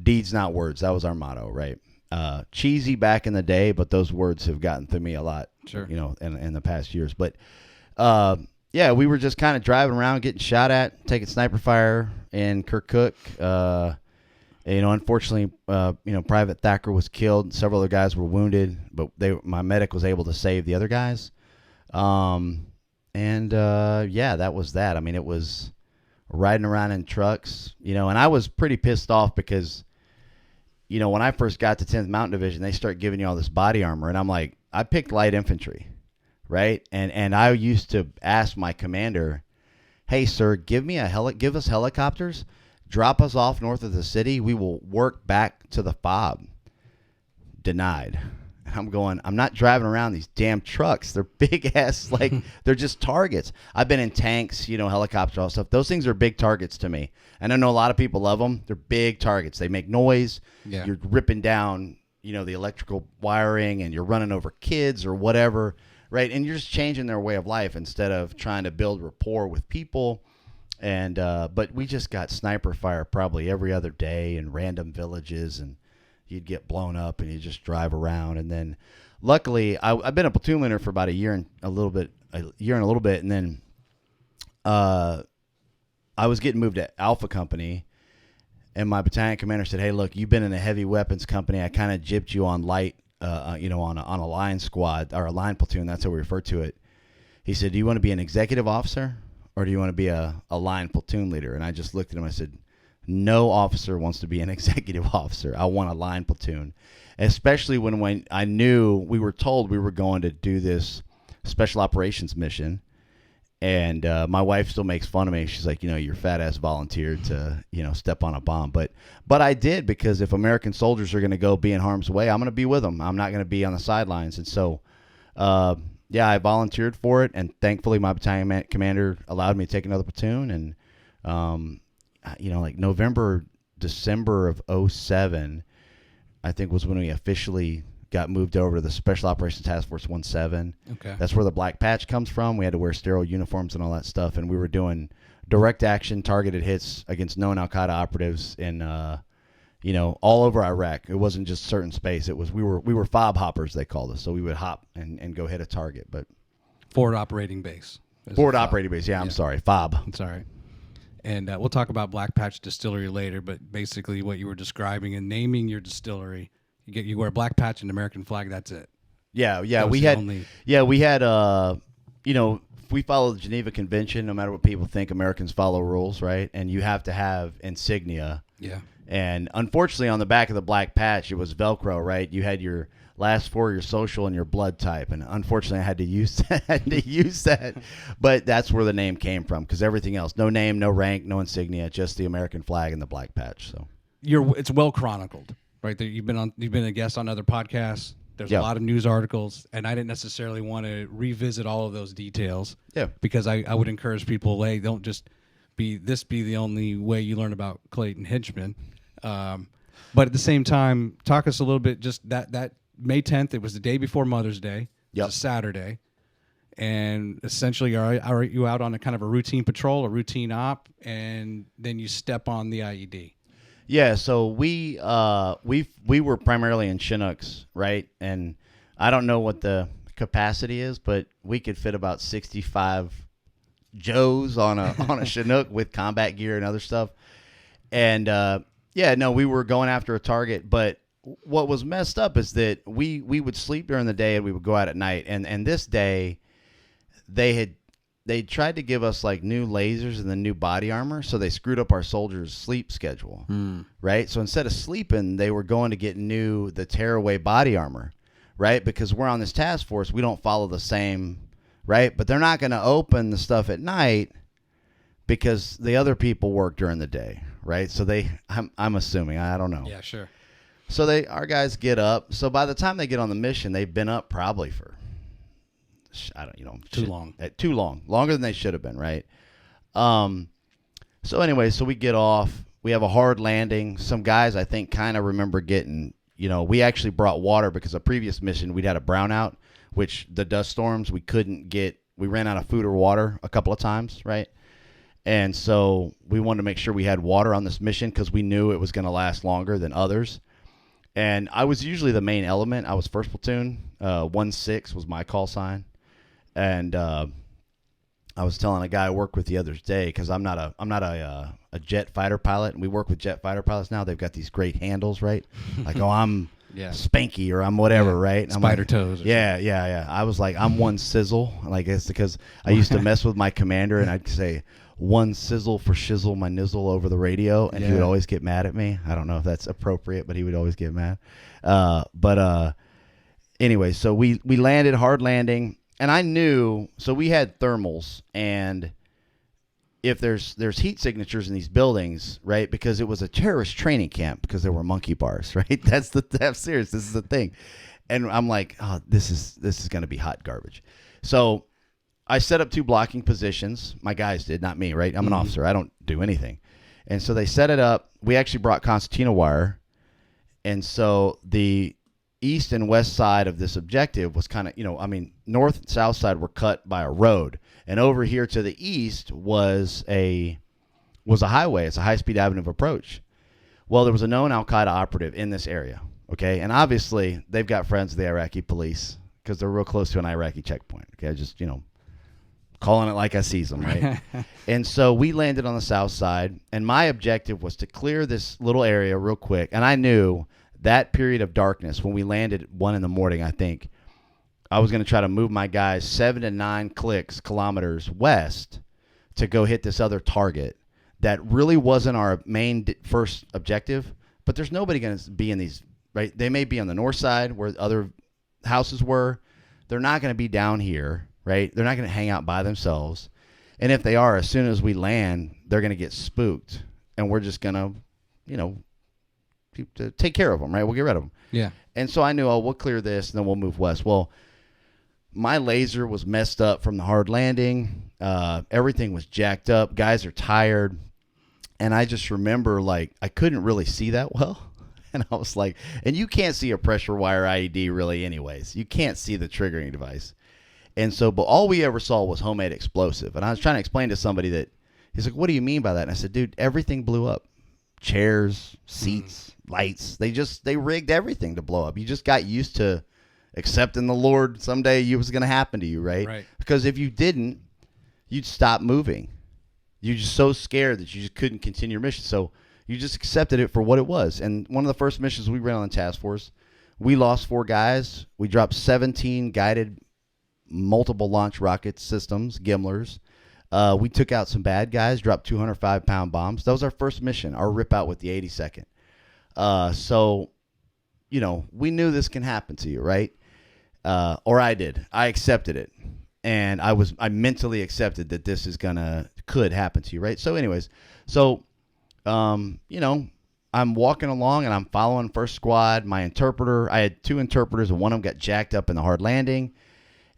Deeds, not words. That was our motto, right? Cheesy back in the day, but those words have gotten through me a lot, sure. In the past years. But yeah, we were just kind of driving around, getting shot at, taking sniper fire in Kirkuk. Unfortunately, Private Thacker was killed. Several other guys were wounded, but my medic was able to save the other guys. Yeah, that was that. I mean, it was riding around in trucks, and I was pretty pissed off because, when I first got to 10th Mountain Division, they start giving you all this body armor, and I'm like, I picked light infantry, right? And I used to ask my commander, hey, sir, give us helicopters, drop us off north of the city. We will work back to the FOB. Denied. I'm not driving around these damn trucks. They're big ass, they're just targets. I've been in tanks, helicopters, all stuff. Those things are big targets to me. And I know a lot of people love them. They're big targets. They make noise. Yeah. You're ripping down, the electrical wiring, and you're running over kids or whatever, right? And you're just changing their way of life instead of trying to build rapport with people. And but we just got sniper fire probably every other day in random villages, and you'd get blown up, and you just drive around. And then, luckily, I've been a platoon leader for about a year and a little bit, and then I was getting moved to Alpha Company, and my battalion commander said, "Hey, look, you've been in a heavy weapons company. I kind of gypped you on light, on a line squad or a line platoon. That's how we refer to it." He said, "Do you want to be an executive officer, or do you want to be a line platoon leader?" And I just looked at him. I said, no officer wants to be an executive officer. I want a line platoon, especially when I knew we were told we were going to do this special operations mission. And my wife still makes fun of me. She's like, your fat ass volunteered to, step on a bomb. But I did, because if American soldiers are going to go be in harm's way, I'm going to be with them. I'm not going to be on the sidelines. And so, yeah, I volunteered for it. And thankfully, my battalion commander allowed me to take another platoon. And, November, December of 2007, I think was when we officially got moved over to the Special Operations Task Force 17. Okay. That's where the black patch comes from. We had to wear sterile uniforms and all that stuff, and we were doing direct action targeted hits against known Al-Qaeda operatives in, all over Iraq. It wasn't just certain space. It was we were FOB hoppers, they called us. So we would hop and go hit a target. But Forward operating base. Forward operating base. Yeah, I'm sorry, FOB. It's all right. And we'll talk about Black Patch Distillery later, but basically what you were describing and naming your distillery, You wear a black patch and American flag. That's it. Yeah. That was We the had. only- Yeah, we had. We follow the Geneva Convention. No matter what people think, Americans follow rules, right? And you have to have insignia. Yeah. And unfortunately, on the back of the black patch, it was Velcro, right? You had your last four, your social, and your blood type. And unfortunately, I had to use that. But that's where the name came from, because everything else, no name, no rank, no insignia, just the American flag and the black patch. So It's well chronicled, right? You've been a guest on other podcasts. There's Yeah. a lot of news articles, and I didn't necessarily want to revisit all of those details. Yeah. Because I would encourage people, hey, don't just be the only way you learn about Clayton Hinchman. But at the same time, talk us a little bit. Just that May 10th, it was the day before Mother's Day. It Yep. was a Saturday, and essentially, are you out on a kind of a routine patrol, a routine op, and then you step on the IED? Yeah, so we were primarily in Chinooks, right? And I don't know what the capacity is, but we could fit about 65 Joes on a Chinook with combat gear and other stuff. And we were going after a target, but what was messed up is that we would sleep during the day and we would go out at night. And this day they tried to give us like new lasers and the new body armor, so they screwed up our soldiers' sleep schedule, right? So instead of sleeping, they were going to get the tearaway body armor, right? Because we're on this task force, we don't follow the same, right? But they're not going to open the stuff at night because the other people work during the day, right? So I'm assuming, I don't know. Yeah, sure. So our guys get up. So by the time they get on the mission, they've been up probably for Too long. Too long. Longer than they should have been, right? So anyway, so we get off. We have a hard landing. Some guys, I think, kind of remember getting, we actually brought water because a previous mission, we'd had a brownout, which the dust storms, we ran out of food or water a couple of times, right? And so we wanted to make sure we had water on this mission because we knew it was going to last longer than others. And I was usually the main element. I was first platoon. 1-6 was my call sign. And I was telling a guy I work with the other day, because I'm not a jet fighter pilot, and we work with jet fighter pilots now. They've got these great handles, right? Like, I'm Spanky or I'm whatever, right? And Spider like, toes. Yeah. I was like, I'm one sizzle. Like, it's because I used to mess with my commander, and I'd say, one sizzle for shizzle my nizzle over the radio, and he would always get mad at me. I don't know if that's appropriate, but he would always get mad. Anyway, so we landed, hard landing. And I knew, so we had thermals, and if there's heat signatures in these buildings, right? Because it was a terrorist training camp, because there were monkey bars, right? That's serious. This is the thing. And I'm like, oh, this is going to be hot garbage. So I set up 2 blocking positions. My guys did, not me, right? I'm an officer. I don't do anything. And so they set it up. We actually brought concertina wire. And so the east and west side of this objective was kind of, north and south side were cut by a road, and over here to the east was a highway. It's a high-speed avenue of approach. Well, there was a known Al-Qaeda operative in this area, okay? And obviously, they've got friends with the Iraqi police because they're real close to an Iraqi checkpoint, okay? Just, calling it like I sees them, right? And so we landed on the south side, and my objective was to clear this little area real quick, and I knew that period of darkness, when we landed at 1 a.m, I think, I was going to try to move my guys 7 to 9 kilometers west to go hit this other target that really wasn't our main first objective. But there's nobody going to be in these, right? They may be on the north side where other houses were. They're not going to be down here, right? They're not going to hang out by themselves. And if they are, as soon as we land, they're going to get spooked. And we're just going to, to take care of them, right? We'll get rid of them. Yeah. And so I knew, we'll clear this, and then we'll move west. Well, my laser was messed up from the hard landing. Everything was jacked up. Guys are tired. And I just remember, like, I couldn't really see that well. And I was like, and you can't see a pressure wire IED really anyways. You can't see the triggering device. And so, but all we ever saw was homemade explosive. And I was trying to explain to somebody that, he's like, what do you mean by that? And I said, dude, everything blew up. Chairs, seats, lights. They rigged everything to blow up. You just got used to accepting the Lord someday it was going to happen to you, right? Right. Because if you didn't, you'd stop moving. You're just so scared that you just couldn't continue your mission. So you just accepted it for what it was. And one of the first missions we ran on the task force, We lost 4 guys. We dropped 17 guided multiple launch rocket systems, Gimlers. We took out some bad guys, dropped 205-pound bombs. That was our first mission, our rip out with the 82nd. So, we knew this can happen to you, right? Or I did. I accepted it. And I mentally accepted that this could happen to you, right? So anyways, I'm walking along and I'm following first squad. My interpreter, I had 2 interpreters and one of them got jacked up in the hard landing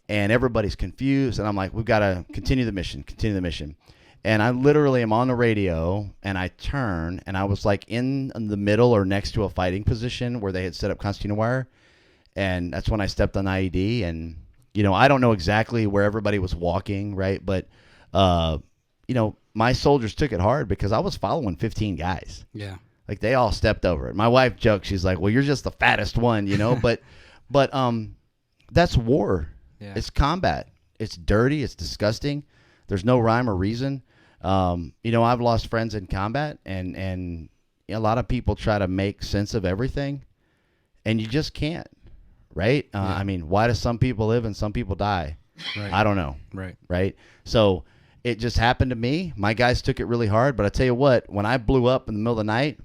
and everybody's confused. And I'm like, we've got to continue the mission. And I literally am on the radio and I turn and I was like in the middle or next to a fighting position where they had set up concertina wire. And that's when I stepped on IED. And, I don't know exactly where everybody was walking, right? But, my soldiers took it hard because I was following 15 guys. Yeah. Like they all stepped over it. My wife jokes, she's like, well, you're just the fattest one, but that's war. Yeah. It's combat. It's dirty. It's disgusting. There's no rhyme or reason. I've lost friends in combat and a lot of people try to make sense of everything and you just can't, right? Yeah. Why do some people live and some people die? Right. I don't know. Right. So it just happened to me. My guys took it really hard, but I tell you what, when I blew up in the middle of the night,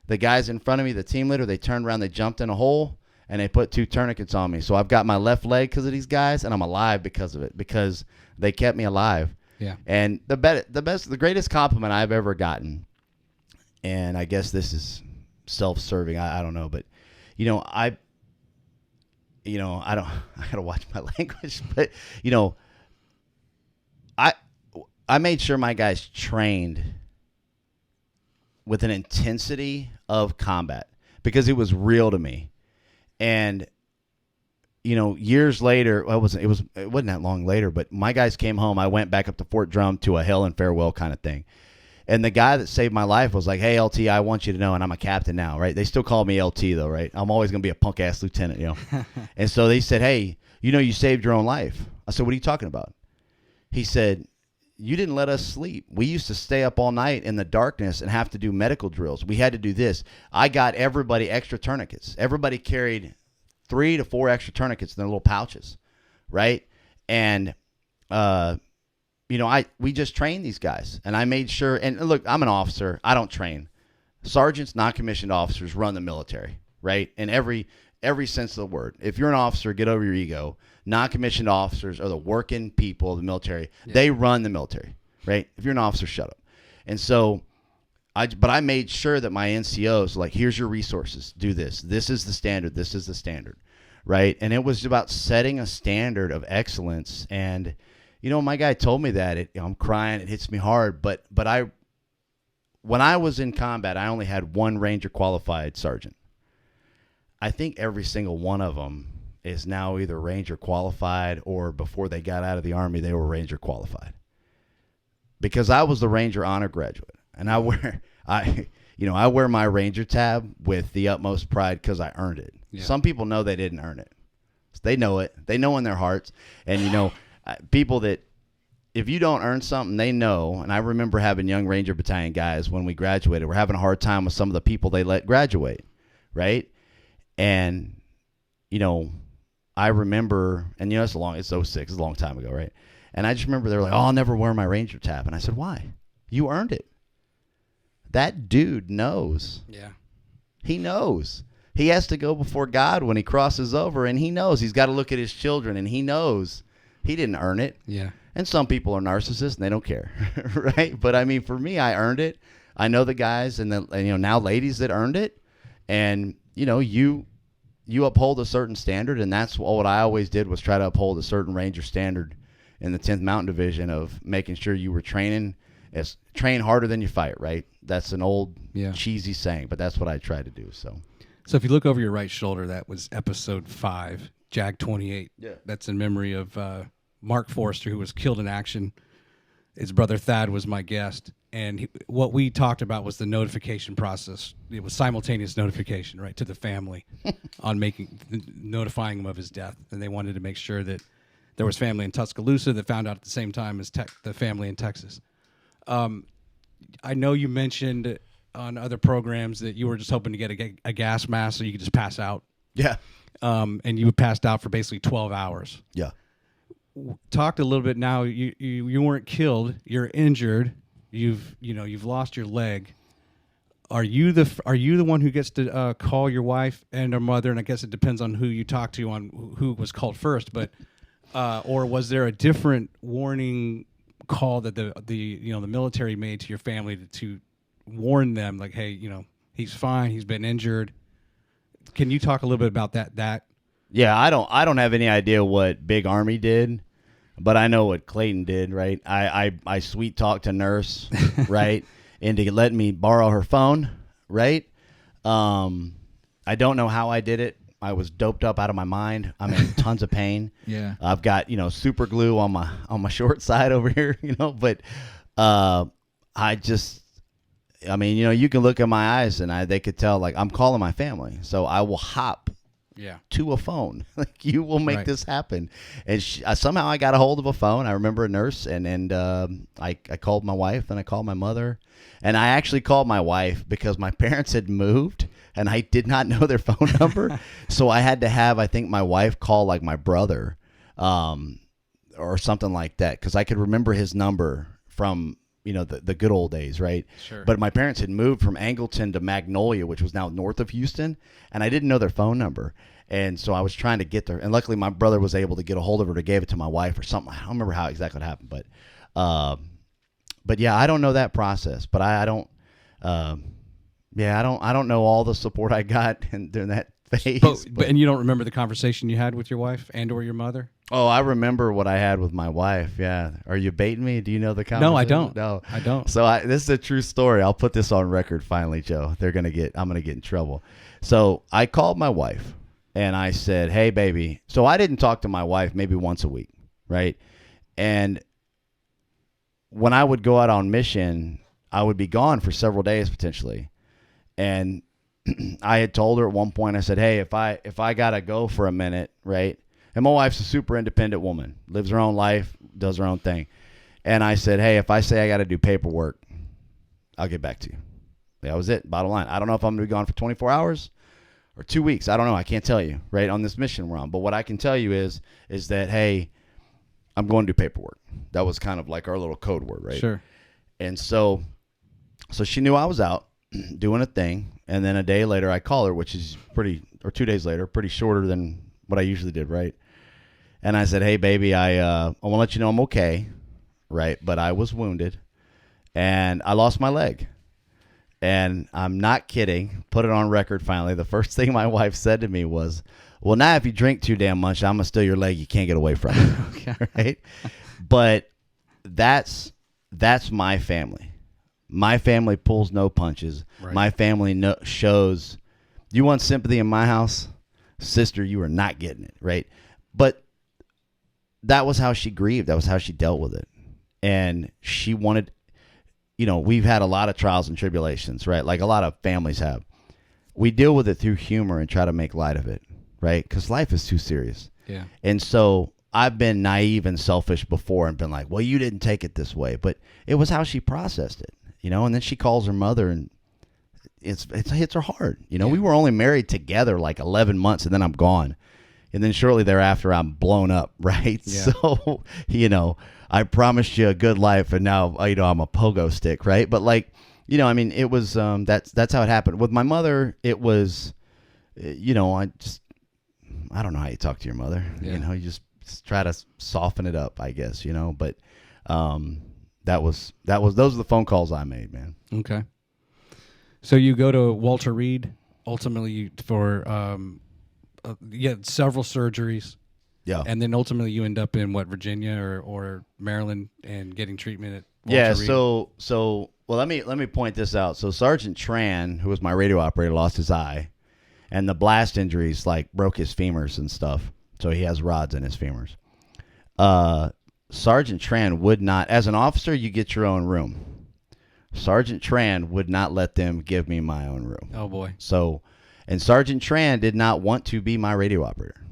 the guys in front of me, the team leader, they turned around, they jumped in a hole, and they put 2 tourniquets on me. So I've got my left leg because of these guys, and I'm alive because of it, because they kept me alive. Yeah. And the greatest compliment I've ever gotten, and I guess this is self-serving, I don't know, but, I gotta watch my language, but, I made sure my guys trained with an intensity of combat because it was real to me. And, years later, it wasn't that long later, but my guys came home. I went back up to Fort Drum to a hail and farewell kind of thing. And the guy that saved my life was like, hey, LT, I want you to know, and I'm a captain now, right? They still call me LT though, right? I'm always going to be a punk ass lieutenant, And so they said, hey, you saved your own life. I said, what are you talking about? He said, you didn't let us sleep. We used to stay up all night in the darkness and have to do medical drills. We had to do this. I got everybody extra tourniquets. Everybody carried 3 to 4 extra tourniquets in their little pouches, right? And, we just trained these guys. And I made sure, and look, I'm an officer. I don't train. Sergeants, non-commissioned officers run the military, right? In every sense of the word. If you're an officer, get over your ego. Non-commissioned officers are the working people of the military. Yeah. They run the military, right? If you're an officer, shut up. And so, I made sure that my NCOs, like, here's your resources. Do this. This is the standard. This is the standard, right? And it was about setting a standard of excellence. And, my guy told me that. I'm crying. It hits me hard. But when I was in combat, I only had 1 Ranger qualified sergeant. I think every single one of them is now either Ranger qualified or before they got out of the Army, they were Ranger qualified. Because I was the Ranger honor graduate. And I wear my Ranger tab with the utmost pride because I earned it. Yeah. Some people know they didn't earn it. They know it. They know in their hearts. And, people that, if you don't earn something, they know. And I remember having young Ranger Battalion guys when we graduated. We're having a hard time with some of the people they let graduate, right? And, I remember, and it's 06, it's a long time ago, right? And I just remember they were like, oh, I'll never wear my Ranger tab. And I said, why? You earned it. That dude knows. Yeah. He knows. He has to go before God when he crosses over, and he knows he's got to look at his children, and he knows he didn't earn it. Yeah. And some people are narcissists, and they don't care, right? But, for me, I earned it. I know the guys and now ladies that earned it, and, you uphold a certain standard, and that's what I always did was try to uphold a certain Ranger standard in the 10th Mountain Division of making sure you were train harder than you fight, right? That's an old cheesy saying, but that's what I try to do. So if you look over your right shoulder, that was episode 5, JAG 28. Yeah. That's in memory of Mark Forrester, who was killed in action. His brother Thad was my guest. And what we talked about was the notification process. It was simultaneous notification, right, to the family on notifying him of his death. And they wanted to make sure that there was family in Tuscaloosa that found out at the same time as the family in Texas. I know you mentioned on other programs that you were just hoping to get a gas mask so you could just pass out Yeah. And you passed out for basically 12 hours. Yeah. Talked a little bit now. You weren't killed. You're injured. You've lost your leg. Are you the one who gets to call your wife and her mother? And I guess it depends on who you talk to on who was called first. But or was there a different warning call that the military made to your family to warn them, like, hey, he's fine, he's been injured? Can you talk a little bit about that? Yeah, I don't have any idea what Big Army did, but I know what Clayton did, right? I sweet talked a nurse, right, into letting me borrow her phone, right? I don't know how I did it. I was doped up out of my mind. I'm in tons of pain. Yeah. I've got, super glue on my short side over here, but you can look at my eyes and they could tell, like, I'm calling my family. So I will hop to a phone. Like, you will make this happen. And somehow I got a hold of a phone. I remember a nurse, and I called my wife, and I called my mother. And I actually called my wife because my parents had moved, and I did not know their phone number. So I had to have, I think, my wife call, like, my brother or something like that, because I could remember his number from the good old days, right? Sure. But my parents had moved from Angleton to Magnolia, which was now north of Houston, and I didn't know their phone number. And so I was trying to get there. And luckily, my brother was able to get a hold of her to give it to my wife or something. I don't remember how exactly it happened. But yeah, I don't know that process. But I don't know all the support I got during that phase. And you don't remember the conversation you had with your wife and or your mother? Oh, I remember what I had with my wife. Yeah. Are you baiting me? Do you know the conversation? No, I don't. No, I don't. So this is a true story. I'll put this on record finally, Joe. I'm going to get in trouble. So I called my wife and I said, hey, baby. So I didn't talk to my wife maybe once a week, right? And when I would go out on mission, I would be gone for several days potentially. And I had told her at one point, I said, hey, if I got to go for a minute, right? And my wife's a super independent woman, lives her own life, does her own thing. And I said, hey, if I say I got to do paperwork, I'll get back to you. That was it. Bottom line. I don't know if I'm going to be gone for 24 hours or 2 weeks. I don't know. I can't tell you, right, on this mission we're on. But what I can tell you is that, hey, I'm going to do paperwork. That was kind of like our little code word, right? Sure. And so she knew I was out doing a thing. And then a day later, I call her, which is 2 days later, pretty shorter than what I usually did, right? And I said, hey, baby, I want to let you know I'm okay, right? But I was wounded, and I lost my leg. And I'm not kidding. Put it on record finally. The first thing my wife said to me was, well, now if you drink too damn much, I'm going to steal your leg. You can't get away from it. Okay. Right? But that's my family. My family pulls no punches. Right. My family shows, you want sympathy in my house? Sister, you are not getting it, right? But that was how she grieved. That was how she dealt with it. And she wanted, we've had a lot of trials and tribulations, right? Like a lot of families have. We deal with it through humor and try to make light of it, right? Because life is too serious. Yeah. And so I've been naive and selfish before and been like, well, you didn't take it this way. But it was how she processed it, and then she calls her mother and it hits her hard. Yeah. We were only married together like 11 months and then I'm gone. And then shortly thereafter, I'm blown up, right? Yeah. So, I promised you a good life, and now, I'm a pogo stick, right? But it was that's how it happened. With my mother, it was, I don't know how you talk to your mother. Yeah. You just try to soften it up, I guess. But those are the phone calls I made, man. Okay. So you go to Walter Reed, ultimately for you had several surgeries. Yeah. And then ultimately you end up in Virginia or Maryland and getting treatment at Walter Reed. So let me point this out. So Sergeant Tran, who was my radio operator, lost his eye, and the blast injuries broke his femurs and stuff. So he has rods in his femurs. Sergeant Tran would not, as an officer, you get your own room. Sergeant Tran would not let them give me my own room. Oh boy. And Sergeant Tran did not want to be my radio operator.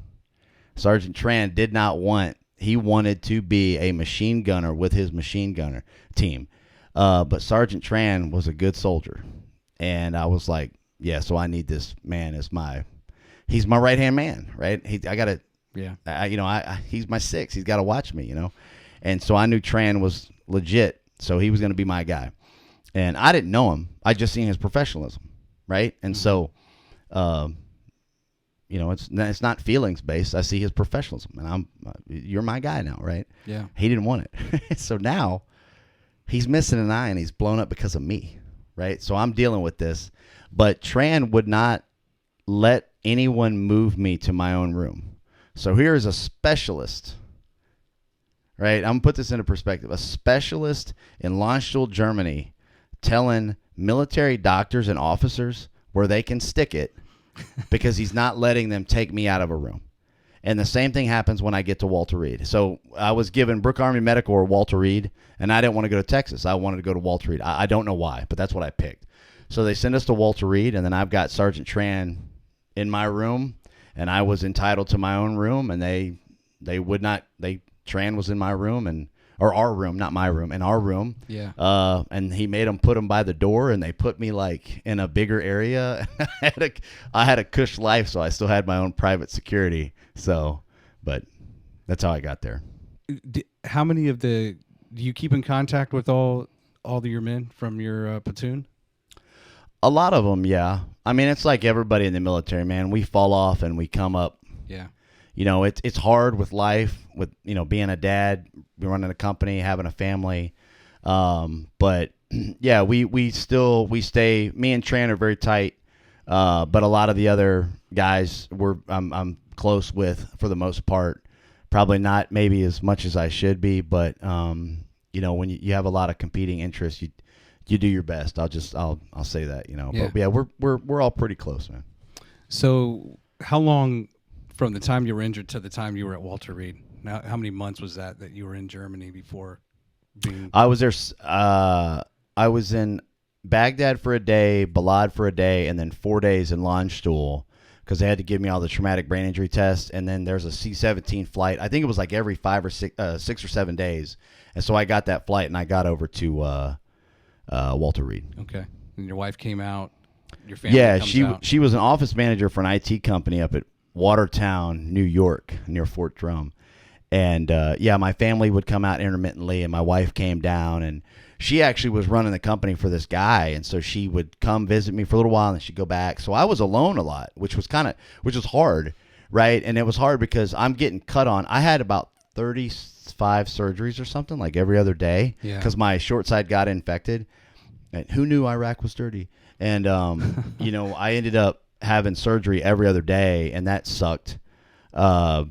Sergeant Tran he wanted to be a machine gunner with his machine gunner team. But Sergeant Tran was a good soldier. And I was like, yeah, so I need this man as he's my right hand man, right? I got to, Yeah. he's my six. He's got to watch me, and so I knew Tran was legit, so he was going to be my guy, and I didn't know him. I just seen his professionalism, right? And so, it's not feelings based. I see his professionalism, and you're my guy now, right? Yeah. He didn't want it, so now he's missing an eye and he's blown up because of me, right? So I'm dealing with this, but Tran would not let anyone move me to my own room. So here is a specialist, right? I'm going to put this into perspective. A specialist in Landstuhl, Germany, telling military doctors and officers where they can stick it because he's not letting them take me out of a room. And the same thing happens when I get to Walter Reed. So I was given Brooke Army Medical or Walter Reed, and I didn't want to go to Texas. I wanted to go to Walter Reed. I don't know why, but that's what I picked. So they send us to Walter Reed, and then I've got Sergeant Tran in my room, and I was entitled to my own room, and Tran was in my room, or our room, not my room, in our room. Yeah. And he made them put them by the door, and they put me like in a bigger area. I had a cush life, so I still had my own private security. So, but that's how I got there. How many do you keep in contact with all of your men from your platoon? A lot of them, yeah. I mean, it's like everybody in the military, man. We fall off and we come up. Yeah. It's hard with life, with, being a dad, running a company, having a family. But yeah, we stay, me and Tran are very tight. But a lot of the other guys I'm close with for the most part. Probably not maybe as much as I should be, but when you have a lot of competing interests, you do your best. I'll say that, Yeah. But yeah, we're all pretty close, man. So how long from the time you were injured to the time you were at Walter Reed? Now, how many months was that you were in Germany before being? I was there. I was in Baghdad for a day, Balad for a day, and then 4 days in Landstuhl because they had to give me all the traumatic brain injury tests. And then there's a C-17 flight. I think it was like every 6 or 7 days. And so I got that flight and I got over to Walter Reed. Okay. And your wife came out. Your family comes out. She was an office manager for an IT company up at Watertown, New York, near Fort Drum. And my family would come out intermittently, and my wife came down, and she actually was running the company for this guy, and so she would come visit me for a little while, and then she'd go back. So I was alone a lot, which was hard, right? And it was hard because I'm getting cut on. I had about 35 surgeries or something, like every other day, because my short side got infected. And who knew Iraq was dirty? And I ended up having surgery every other day, and that sucked. I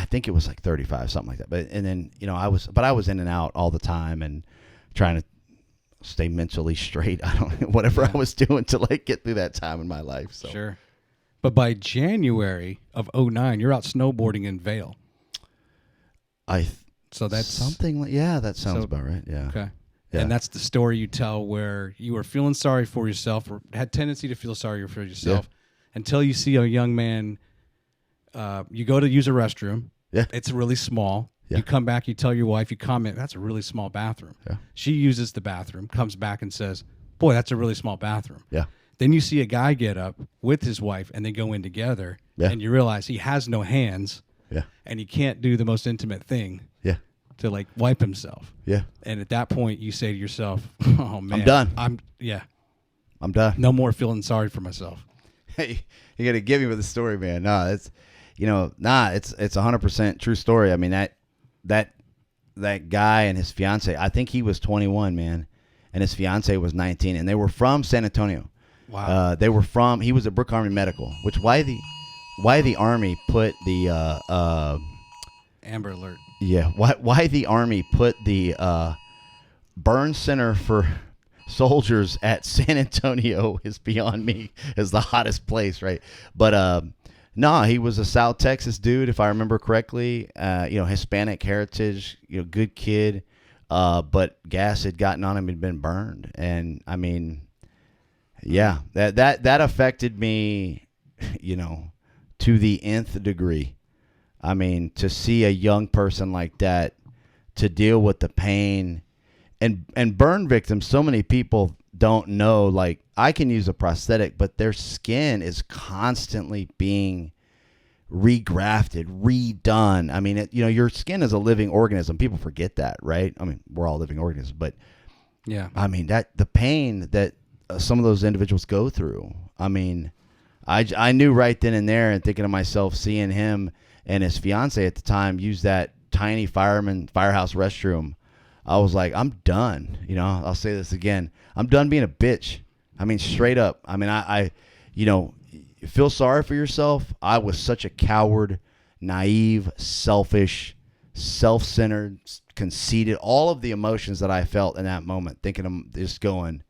think it was like 35, something like that. But I was in and out all the time and trying to stay mentally straight. I was doing to like get through that time in my life. So. Sure. But by January of 2009, you're out snowboarding in Vail. So that's something like, that sounds about right. Yeah. Okay. Yeah. And that's the story you tell where you were feeling sorry for yourself, or had tendency to feel sorry for yourself until you see a young man. You go to use a restroom. Yeah. It's really small. Yeah. You come back, you tell your wife, you comment, that's a really small bathroom. Yeah. She uses the bathroom, comes back and says, boy, that's a really small bathroom. Yeah. Then you see a guy get up with his wife and they go in together, and you realize he has no hands, and he can't do the most intimate thing to like wipe himself. Yeah. And at that point, you say to yourself, oh, man. I'm done. I'm done. No more feeling sorry for myself. Hey, you got to give me with the story, man. No, it's, it's 100% true story. I mean, that guy and his fiance, I think he was 21, man, and his fiance was 19, and they were from San Antonio. Wow. He was at Brooke Army Medical, which why the Army put the Amber Alert. Yeah, why the Army put the burn center for soldiers at San Antonio is beyond me, as the hottest place, right? But he was a South Texas dude, if I remember correctly. Hispanic heritage, good kid. But gas had gotten on him, had been burned, and I mean, that affected me, to the nth degree. I mean, to see a young person like that, to deal with the pain, and burn victims, so many people don't know, like, I can use a prosthetic, but their skin is constantly being regrafted, redone. I mean, your skin is a living organism. People forget that, right? I mean, we're all living organisms, but yeah, I mean, that the pain that some of those individuals go through. I mean, I knew right then and there, and thinking to myself, seeing him and his fiance at the time use that tiny firehouse restroom, I was like, I'm done. I'll say this again. I'm done being a bitch. I mean, straight up. I mean, I feel sorry for yourself. I was such a coward, naive, selfish, self-centered, conceited, all of the emotions that I felt in that moment, thinking I'm just going,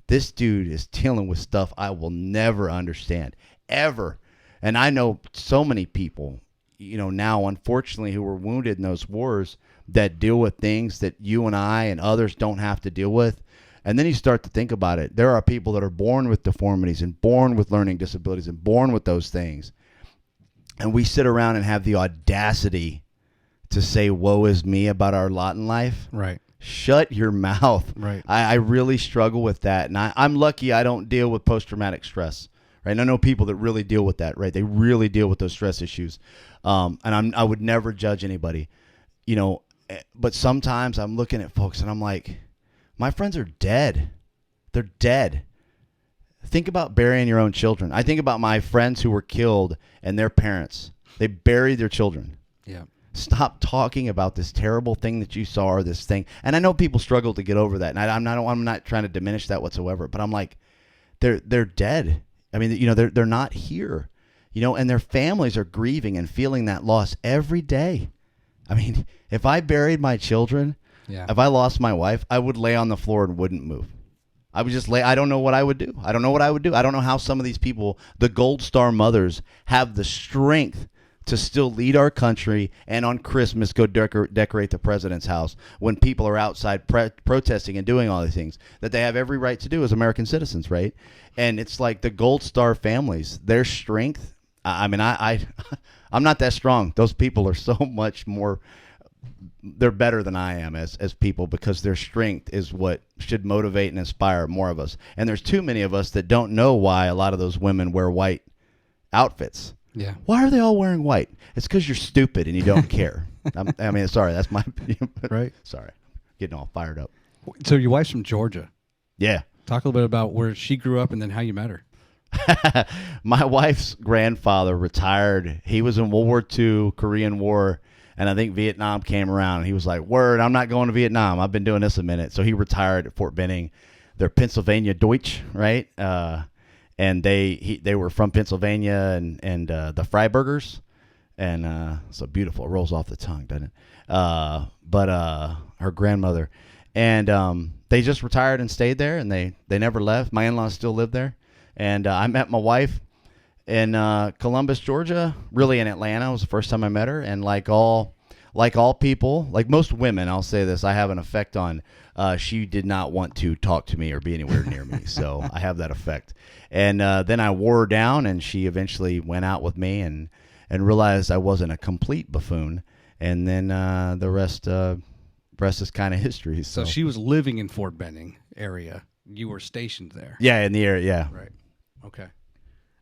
this dude is dealing with stuff I will never understand, ever. And I know so many people, now, unfortunately, who were wounded in those wars that deal with things that you and I and others don't have to deal with. And then you start to think about it. There are people that are born with deformities and born with learning disabilities and born with those things. And we sit around and have the audacity to say, woe is me about our lot in life. Right. Shut your mouth. Right. I really struggle with that. And I'm lucky I don't deal with post-traumatic stress. Right. And I know people that really deal with that. Right. They really deal with those stress issues. And I would never judge anybody, but sometimes I'm looking at folks and I'm like, my friends are dead. They're dead. Think about burying your own children. I think about my friends who were killed and their parents. They buried their children. Yeah. Stop talking about this terrible thing that you saw or this thing. And I know people struggle to get over that. And I'm not trying to diminish that whatsoever. But I'm like, they're dead. I mean, they're not here. And their families are grieving and feeling that loss every day. I mean, if I buried my children, if I lost my wife, I would lay on the floor and wouldn't move. I would just lay. I don't know what I would do. I don't know how some of these people, the Gold Star mothers, have the strength to still lead our country and on Christmas go decorate the president's house when people are outside protesting and doing all these things that they have every right to do as American citizens, right? And it's like the Gold Star families, their strength. I mean, I'm not that strong. Those people are so much more. They're better than I am as people because their strength is what should motivate and inspire more of us. And there's too many of us that don't know why a lot of those women wear white outfits. Yeah. Why are they all wearing white? It's because you're stupid and you don't care. I mean, sorry, that's my opinion. Right. Sorry, getting all fired up. So your wife's from Georgia. Yeah. Talk a little bit about where she grew up and then how you met her. My wife's grandfather retired. He was in World War II, Korean War, and I think Vietnam came around. And he was like, word, I'm not going to Vietnam. I've been doing this a minute. So he retired at Fort Benning. They're Pennsylvania Deutsch, right? And they were from Pennsylvania and the Freiburgers. And so beautiful. It rolls off the tongue, doesn't it? But her grandmother. And they just retired and stayed there, and they never left. My in-laws still live there. And I met my wife in Columbus, Georgia, really in Atlanta. It was the first time I met her. And like all people, like most women, I'll say this, I have an effect on, she did not want to talk to me or be anywhere near me. So I have that effect. And then I wore her down, and she eventually went out with me and realized I wasn't a complete buffoon. And then the rest is kind of history. So she was living in Fort Benning area. You were stationed there. Yeah, in the area, yeah. Right. Okay.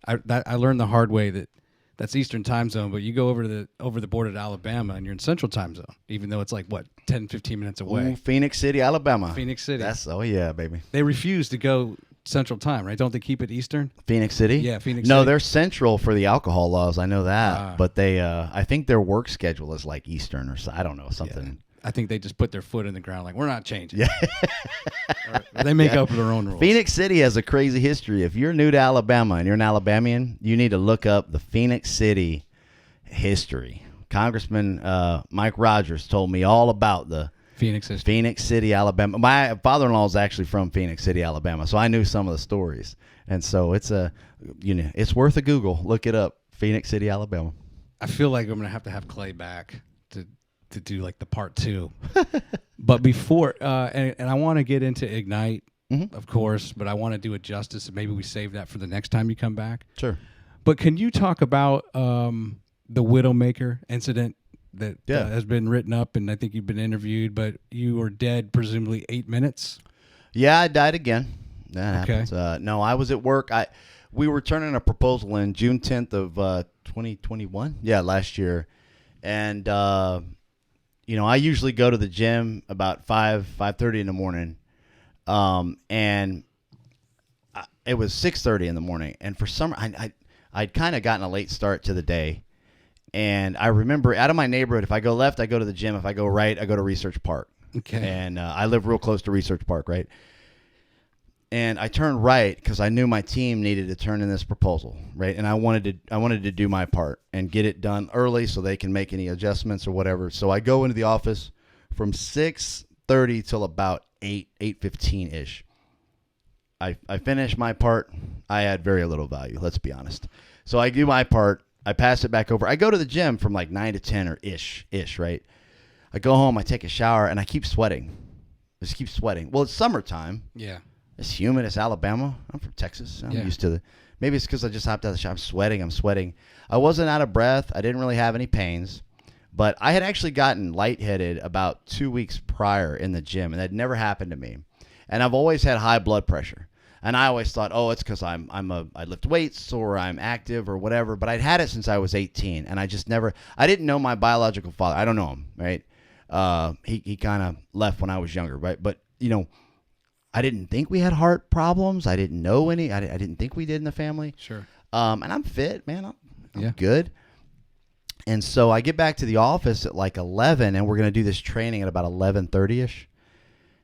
I learned the hard way that that's Eastern time zone, but you go over the border to Alabama and you're in Central time zone, even though it's like, what, 10, 15 minutes away. Ooh, Phoenix City, Alabama. Phoenix City. Oh, yeah, baby. They refuse to go Central time, right? Don't they keep it Eastern? Phoenix City? Yeah, Phoenix No, City. they're Central for the alcohol laws. I know that. But they, I think their work schedule is like Eastern or I don't know, something. Yeah. I think they just put their foot in the ground like, we're not changing. Yeah. Or they make up their own rules. Phoenix City has a crazy history. If you're new to Alabama and you're an Alabamian, you need to look up the Phoenix City history. Congressman Mike Rogers told me all about the Phoenix City, Alabama. My father-in-law is actually from Phoenix City, Alabama, so I knew some of the stories. And so it's it's worth a Google. Look it up. Phoenix City, Alabama. I feel like I'm going to have Clay back to do like the part 2. But before, and I want to get into Ignite, of course, but I want to do it justice. Maybe we save that for the next time you come back. Sure. But can you talk about the Widowmaker incident that has been written up, and I think you've been interviewed, but you were dead presumably 8 minutes? Yeah, I died again. That Okay. happens. No, I was at work. We were turning a proposal in June 10th of 2021. Yeah, last year. And, I usually go to the gym about 5:30 in the morning. And it was 6:30 in the morning. And for some, I'd kind of gotten a late start to the day. And I remember out of my neighborhood, if I go left, I go to the gym. If I go right, I go to Research Park. Okay. And I live real close to Research Park, right? And I turned right because I knew my team needed to turn in this proposal, right? And I wanted to do my part and get it done early so they can make any adjustments or whatever. So I go into the office from 6:30 till about 8:15 ish. I finish my part. I add very little value. Let's be honest. So I do my part. I pass it back over. I go to the gym from like 9 to 10 or ish, right? I go home. I take a shower and I keep sweating. I just keep sweating. Well, it's summertime. Yeah. It's humid. It's Alabama. I'm from Texas. I'm used to maybe it's because I just hopped out of the shower. I'm sweating. I wasn't out of breath. I didn't really have any pains. But I had actually gotten lightheaded about 2 weeks prior in the gym, and that never happened to me. And I've always had high blood pressure. And I always thought, it's because I lift weights or I'm active or whatever. But I'd had it since I was 18, and I didn't know my biological father. I don't know him, right? He kind of left when I was younger, right? But, I didn't think we had heart problems. I didn't know any. I didn't think we did in the family. Sure. And I'm fit, man. I'm good. And so I get back to the office at like 11, and we're going to do this training at about 11:30ish.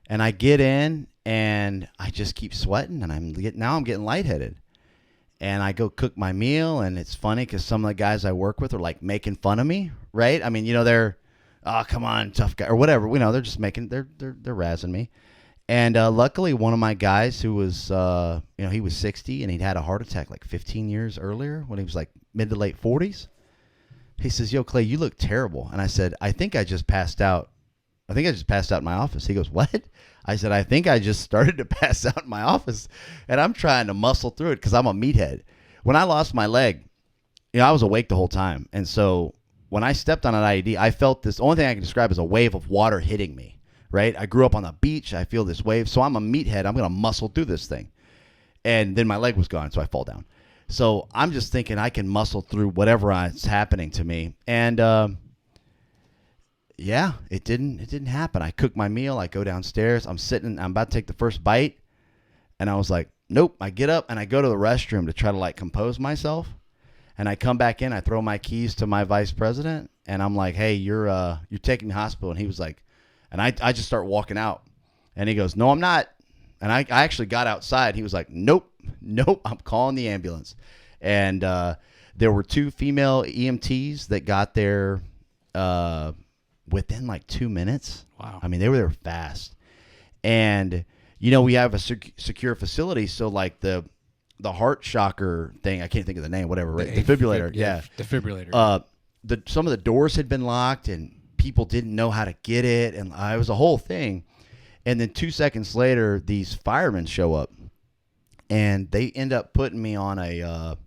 And I get in, and I just keep sweating, and I'm getting lightheaded. And I go cook my meal, and it's funny because some of the guys I work with are like making fun of me, right? I mean, they're, oh, come on, tough guy, or whatever. They're just they're razzing me. And luckily, one of my guys who was, he was 60, and he'd had a heart attack like 15 years earlier when he was like mid to late 40s. He says, "Yo, Clay, you look terrible." And I said, "I think I just passed out. I think I just passed out in my office." He goes, "What?" I said, "I think I just started to pass out in my office." And I'm trying to muscle through it because I'm a meathead. When I lost my leg, I was awake the whole time. And so when I stepped on an IED, I felt this. The only thing I can describe is a wave of water hitting me. Right? I grew up on the beach. I feel this wave. So I'm a meathead. I'm going to muscle through this thing. And then my leg was gone, so I fall down. So I'm just thinking I can muscle through whatever is happening to me. And it didn't happen. I cook my meal. I go downstairs. I'm about to take the first bite. And I was like, nope. I get up and I go to the restroom to try to like compose myself. And I come back in. I throw my keys to my vice president. And I'm like, hey, you're taking me to the hospital. And he was like, and I just start walking out. And he goes, "No, I'm not." And I actually got outside. He was like, nope, I'm calling the ambulance. And there were 2 female EMTs that got there within like 2 minutes. Wow. I mean, they were there fast. And, we have a secure facility. So like the heart shocker thing, I can't think of the name, whatever, right? Defibrillator. Yeah. Defibrillator. Some of the doors had been locked and people didn't know how to get it. And it was a whole thing. And then 2 seconds later, these firemen show up, and they end up putting me on a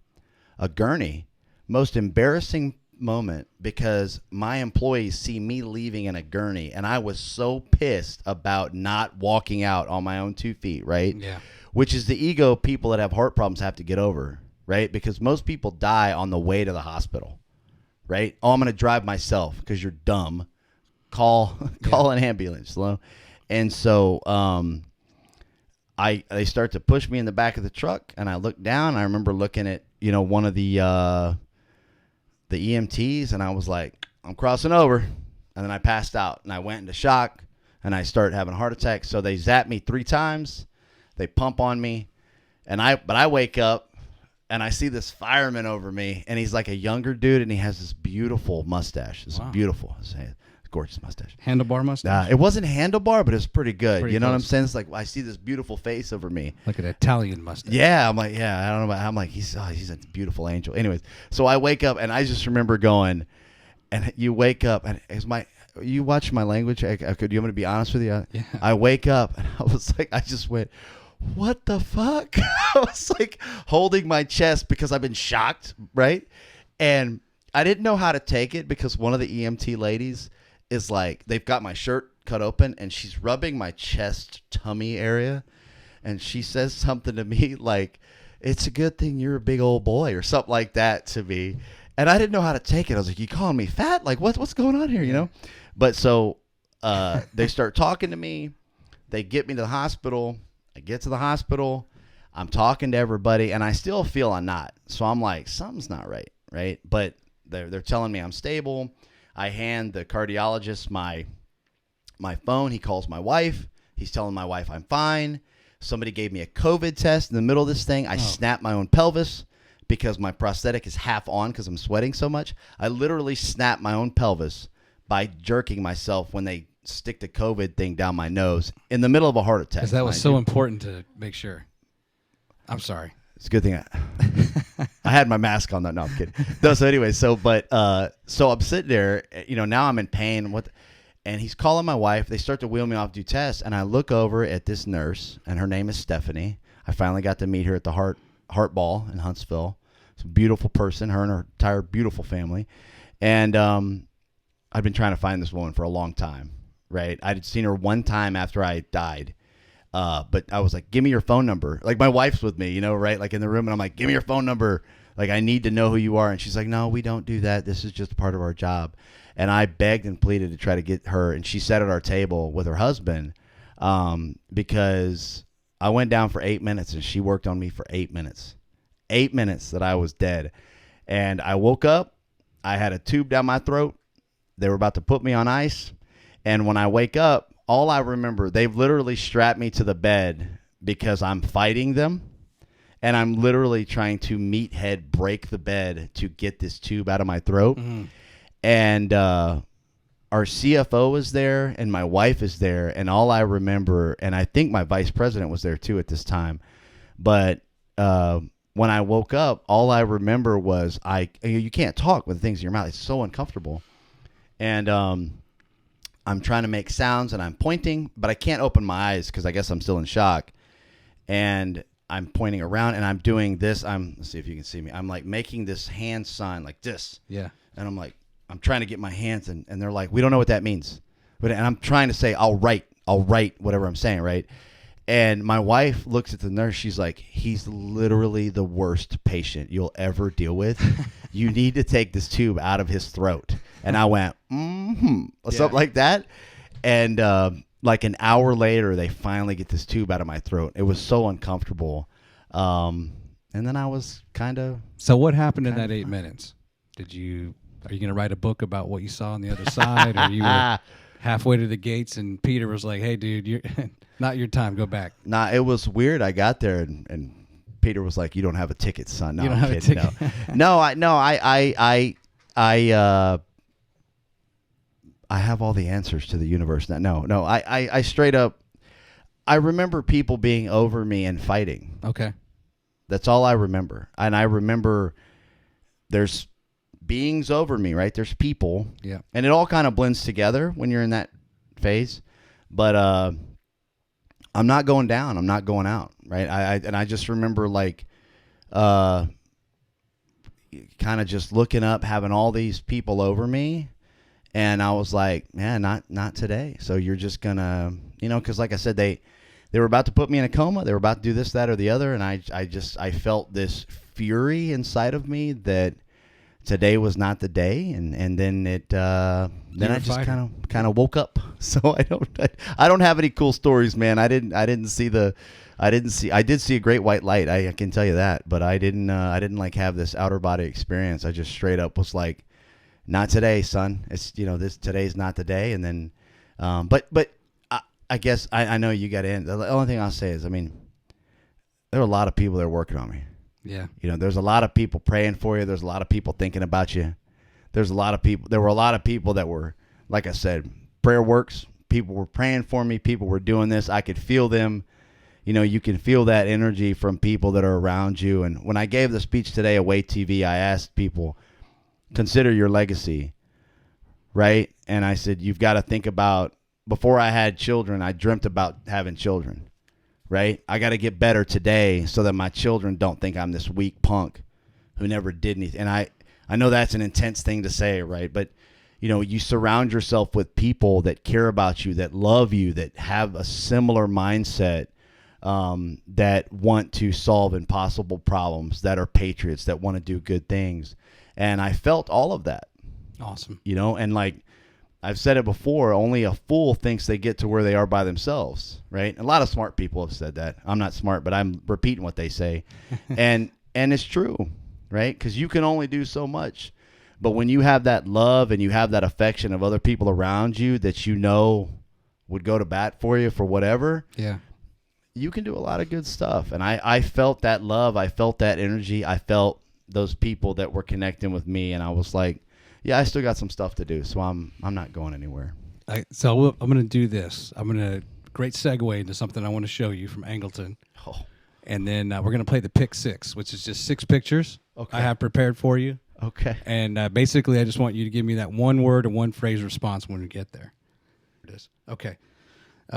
gurney. Most embarrassing moment because my employees see me leaving in a gurney, and I was so pissed about not walking out on my own 2 feet, right? Yeah. Which is the ego people that have heart problems have to get over, right? Because most people die on the way to the hospital, right? Oh, I'm going to drive myself because you're dumb. Call an ambulance, And so they start to push me in the back of the truck, and I look down. I remember looking at one of the EMTs, and I was like, I'm crossing over. And then I passed out, and I went into shock, and I started having a heart attack. So they zapped me 3 times. They pump on me, but I wake up, and I see this fireman over me, and he's like a younger dude, and he has this beautiful mustache. It's beautiful. It's a gorgeous mustache. Handlebar mustache? It wasn't handlebar, but it was pretty good. Pretty know close. What I'm saying? It's like I see this beautiful face over me. Like an Italian mustache. Yeah, I'm like, I don't know about. I'm like, he's a beautiful angel. Anyways, so I wake up and I just remember going, and you wake up and you watch my language. Do you want me to be honest with you? Yeah. I wake up and I was like, I just went, what the fuck? I was like holding my chest because I've been shocked, right? And I didn't know how to take it because one of the EMT ladies is like, they've got my shirt cut open and she's rubbing my chest tummy area. and she says something to me like, "It's a good thing you're a big old boy," or something like that to me. And I didn't know how to take it. I was like, "You calling me fat? Like, what's going on here?" You know? But so they start talking to me. They get me to the hospital. I get to the hospital. I'm talking to everybody, and I still feel I'm not. So I'm like, something's not right, right? But they're telling me I'm stable. I hand the cardiologist my phone. He calls my wife. He's telling my wife I'm fine. Somebody gave me a COVID test in the middle of this thing. I snapped my own pelvis because my prosthetic is half on because I'm sweating so much. I literally snapped my own pelvis by jerking myself when they stick the COVID thing down my nose in the middle of a heart attack. Because that was so important to make sure. I'm sorry. It's a good thing I had my mask on. No, I'm kidding. No, so anyway, so I'm sitting there, now I'm in pain. And he's calling my wife. They start to wheel me off, do tests, and I look over at this nurse, and her name is Stephanie. I finally got to meet her at the Heart Ball in Huntsville. It's a beautiful person, her and her entire beautiful family. And I've been trying to find this woman for a long time, right? I'd seen her one time after I died. But I was like, give me your phone number. Like, my wife's with me, right? Like, in the room, and I'm like, give me your phone number. Like, I need to know who you are. And she's like, no, we don't do that. This is just part of our job. And I begged and pleaded to try to get her. And she sat at our table with her husband because I went down for 8 minutes, and she worked on me for 8 minutes. 8 minutes that I was dead. And I woke up. I had a tube down my throat. They were about to put me on ice. And when I wake up, all I remember, they've literally strapped me to the bed because I'm fighting them. And I'm literally trying to meathead break the bed to get this tube out of my throat. Mm-hmm. And our CFO is there, and my wife is there. And all I remember, and I think my vice president was there too at this time. But when I woke up, all I remember was you can't talk with things in your mouth. It's so uncomfortable. And I'm trying to make sounds, and I'm pointing, but I can't open my eyes because I guess I'm still in shock. And I'm pointing around, and I'm doing this. Let's see if you can see me. I'm like making this hand sign like this. Yeah. And I'm like, I'm trying to get my hands, and they're like, we don't know what that means. And I'm trying to say, I'll write whatever I'm saying, right? And my wife looks at the nurse. She's like, he's literally the worst patient you'll ever deal with. You need to take this tube out of his throat. And I went, something like that. And like an hour later, they finally get this tube out of my throat. It was so uncomfortable. And then I was kind of. So what happened in that 8 minutes? Are you going to write a book about what you saw on the other side? Or you were halfway to the gates and Peter was like, hey, dude, you're not your time. Go back. Nah, it was weird. I got there and Peter was like, you don't have a ticket, son. No, you don't have kidding. A ticket. No, I have all the answers to the universe now. No, I straight up, I remember people being over me and fighting. Okay. That's all I remember. And I remember there's beings over me, right? There's people. Yeah. And it all kind of blends together when you're in that phase. But I'm not going down. I'm not going out, right? I just remember like kind of just looking up, having all these people over me. And I was like, man, not today. So you're just going to, because like I said, they were about to put me in a coma. They were about to do this, that, or the other. And I felt this fury inside of me that today was not the day. And then I just kind of woke up. So I don't have any cool stories, man. I did see a great white light. I can tell you that, but I didn't like have this outer body experience. I just straight up was like, not today, son. It's, today's not the day. And then, but I guess I know you got in. The only thing I'll say is, there are a lot of people that are working on me. Yeah. There's a lot of people praying for you. There's a lot of people thinking about you. There were a lot of people that were, like I said, prayer works. People were praying for me. People were doing this. I could feel them. You can feel that energy from people that are around you. And when I gave the speech today at Wait TV, I asked people, consider your legacy, right? And I said, you've got to think about, before I had children, I dreamt about having children, right? I got to get better today so that my children don't think I'm this weak punk who never did anything. And I know that's an intense thing to say, right? But, you surround yourself with people that care about you, that love you, that have a similar mindset. that want to solve impossible problems, that are patriots, that want to do good things. And I felt all of that. Awesome. And like I've said it before, only a fool thinks they get to where they are by themselves, right? A lot of smart people have said that. I'm not smart, but I'm repeating what they say. and it's true, right? Because you can only do so much. But when you have that love and you have that affection of other people around you that would go to bat for you for whatever, you can do a lot of good stuff. And I felt that love. I felt that energy. I felt those people that were connecting with me. And I was like, yeah, I still got some stuff to do, so I'm not going anywhere. So I'm going to do this. Great segue into something I want to show you from Angleton. Oh. And then we're going to play the pick 6, which is just 6 pictures I have prepared for you. Okay. And basically, I just want you to give me that one word or one phrase response when we get there. It is. Okay.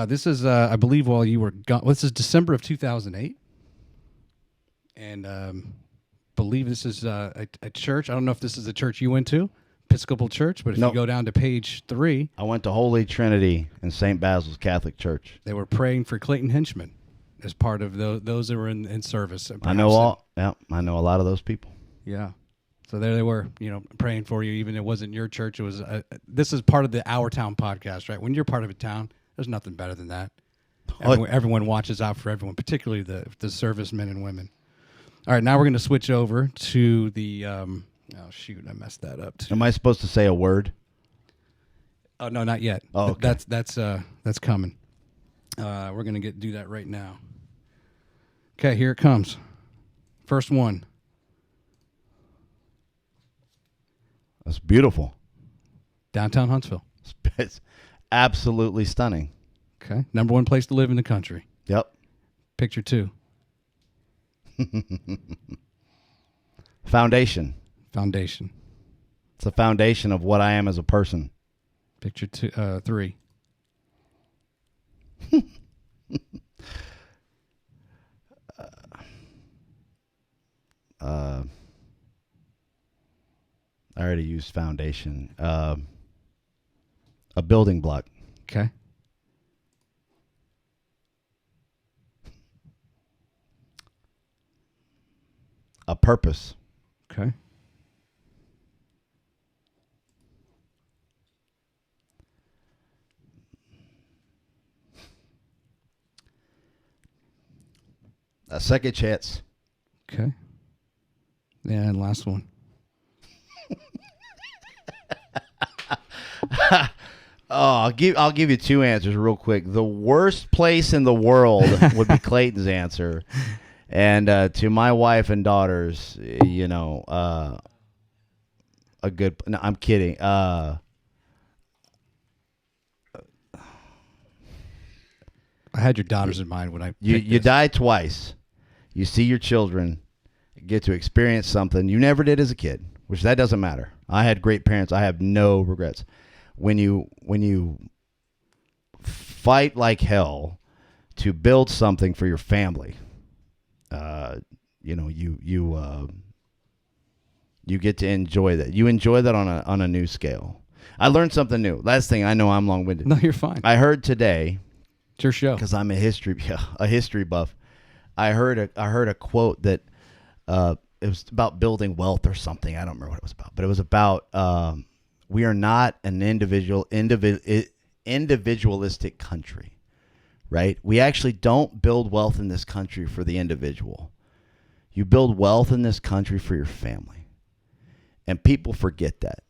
This is, I believe, while you were gone. This is December of 2008. And believe this is a church. I don't know if this is the church you went to. Episcopal Church, but if you go down to page 3, I went to Holy Trinity in St. Basil's Catholic Church. They were praying for Clayton Hinchman as part of those that were in service. I know I know a lot of those people. Yeah, so there they were, praying for you. Even it wasn't your church. It was. This is part of the Our Town podcast, right? When you're part of a town, there's nothing better than that. Everyone watches out for everyone, particularly the servicemen and women. All right, now we're going to switch over to the. Oh, shoot, I messed that up too. Am I supposed to say a word? Oh, no, not yet. Oh, okay. That's coming. We're going to do that right now. Okay, here it comes. First one. That's beautiful. Downtown Huntsville. It's absolutely stunning. Okay, number 1 place to live in the country. Yep. Picture 2. Foundation. It's the foundation of what I am as a person. Picture 3. I already used foundation. A building block. Okay. A purpose. Okay. A second chance. Okay. Yeah, and last one. I'll give you 2 answers real quick. The worst place in the world would be Clayton's answer, and to my wife and daughters, a good. No, I'm kidding. I had your daughters in mind when I. You die twice. You see your children get to experience something you never did as a kid, which that doesn't matter. I had great parents. I have no regrets. When you fight like hell to build something for your family, you get to enjoy that. You enjoy that on a new scale. I learned something new. Last thing, I know I'm long-winded. No, you're fine. I heard today. It's your show. Because I'm a history buff. I heard a quote that it was about building wealth or something. I don't remember what it was about, but it was about we are not an individualistic country, right? We actually don't build wealth in this country for the individual. You build wealth in this country for your family, and people forget that.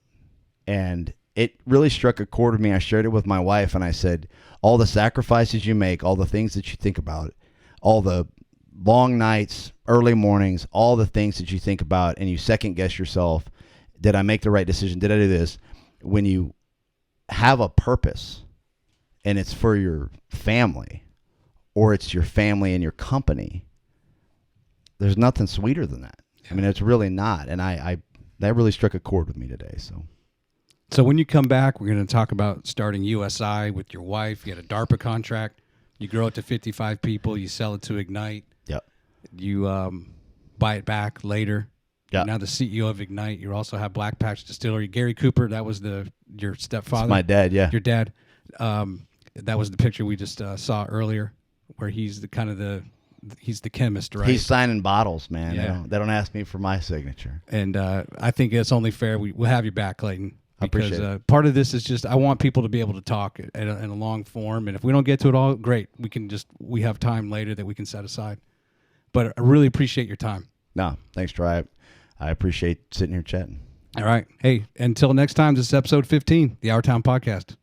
And it really struck a chord with me. I shared it with my wife, and I said, all the sacrifices you make, all the things that you think about, all the long nights, early mornings, all the things that you think about, and you second guess yourself. Did I make the right decision? Did I do this? When you have a purpose and it's for your family or it's your family and your company, there's nothing sweeter than that. I mean, it's really not. And I that really struck a chord with me today. So when you come back, we're going to talk about starting USi with your wife. You had a DARPA contract. You grow it to 55 people. You sell it to Ignite. Yep. You buy it back later. Yep. Now the CEO of Ignite. You also have Black Patch Distillery. Gary Cooper, that was your stepfather. It's my dad, yeah. Your dad. That was the picture we just saw earlier. where he's he's the chemist, right? He's signing bottles, man. Yeah. They don't ask me for my signature. And I think it's only fair we'll have you back, Clayton. I appreciate it. Part of this is just I want people to be able to talk in a long form, and if we don't get to it all, great. We have time later that we can set aside. But I really appreciate your time. No, thanks, Troy. I appreciate sitting here chatting. All right. Hey, until next time, this is episode 15, the Our Town Podcast.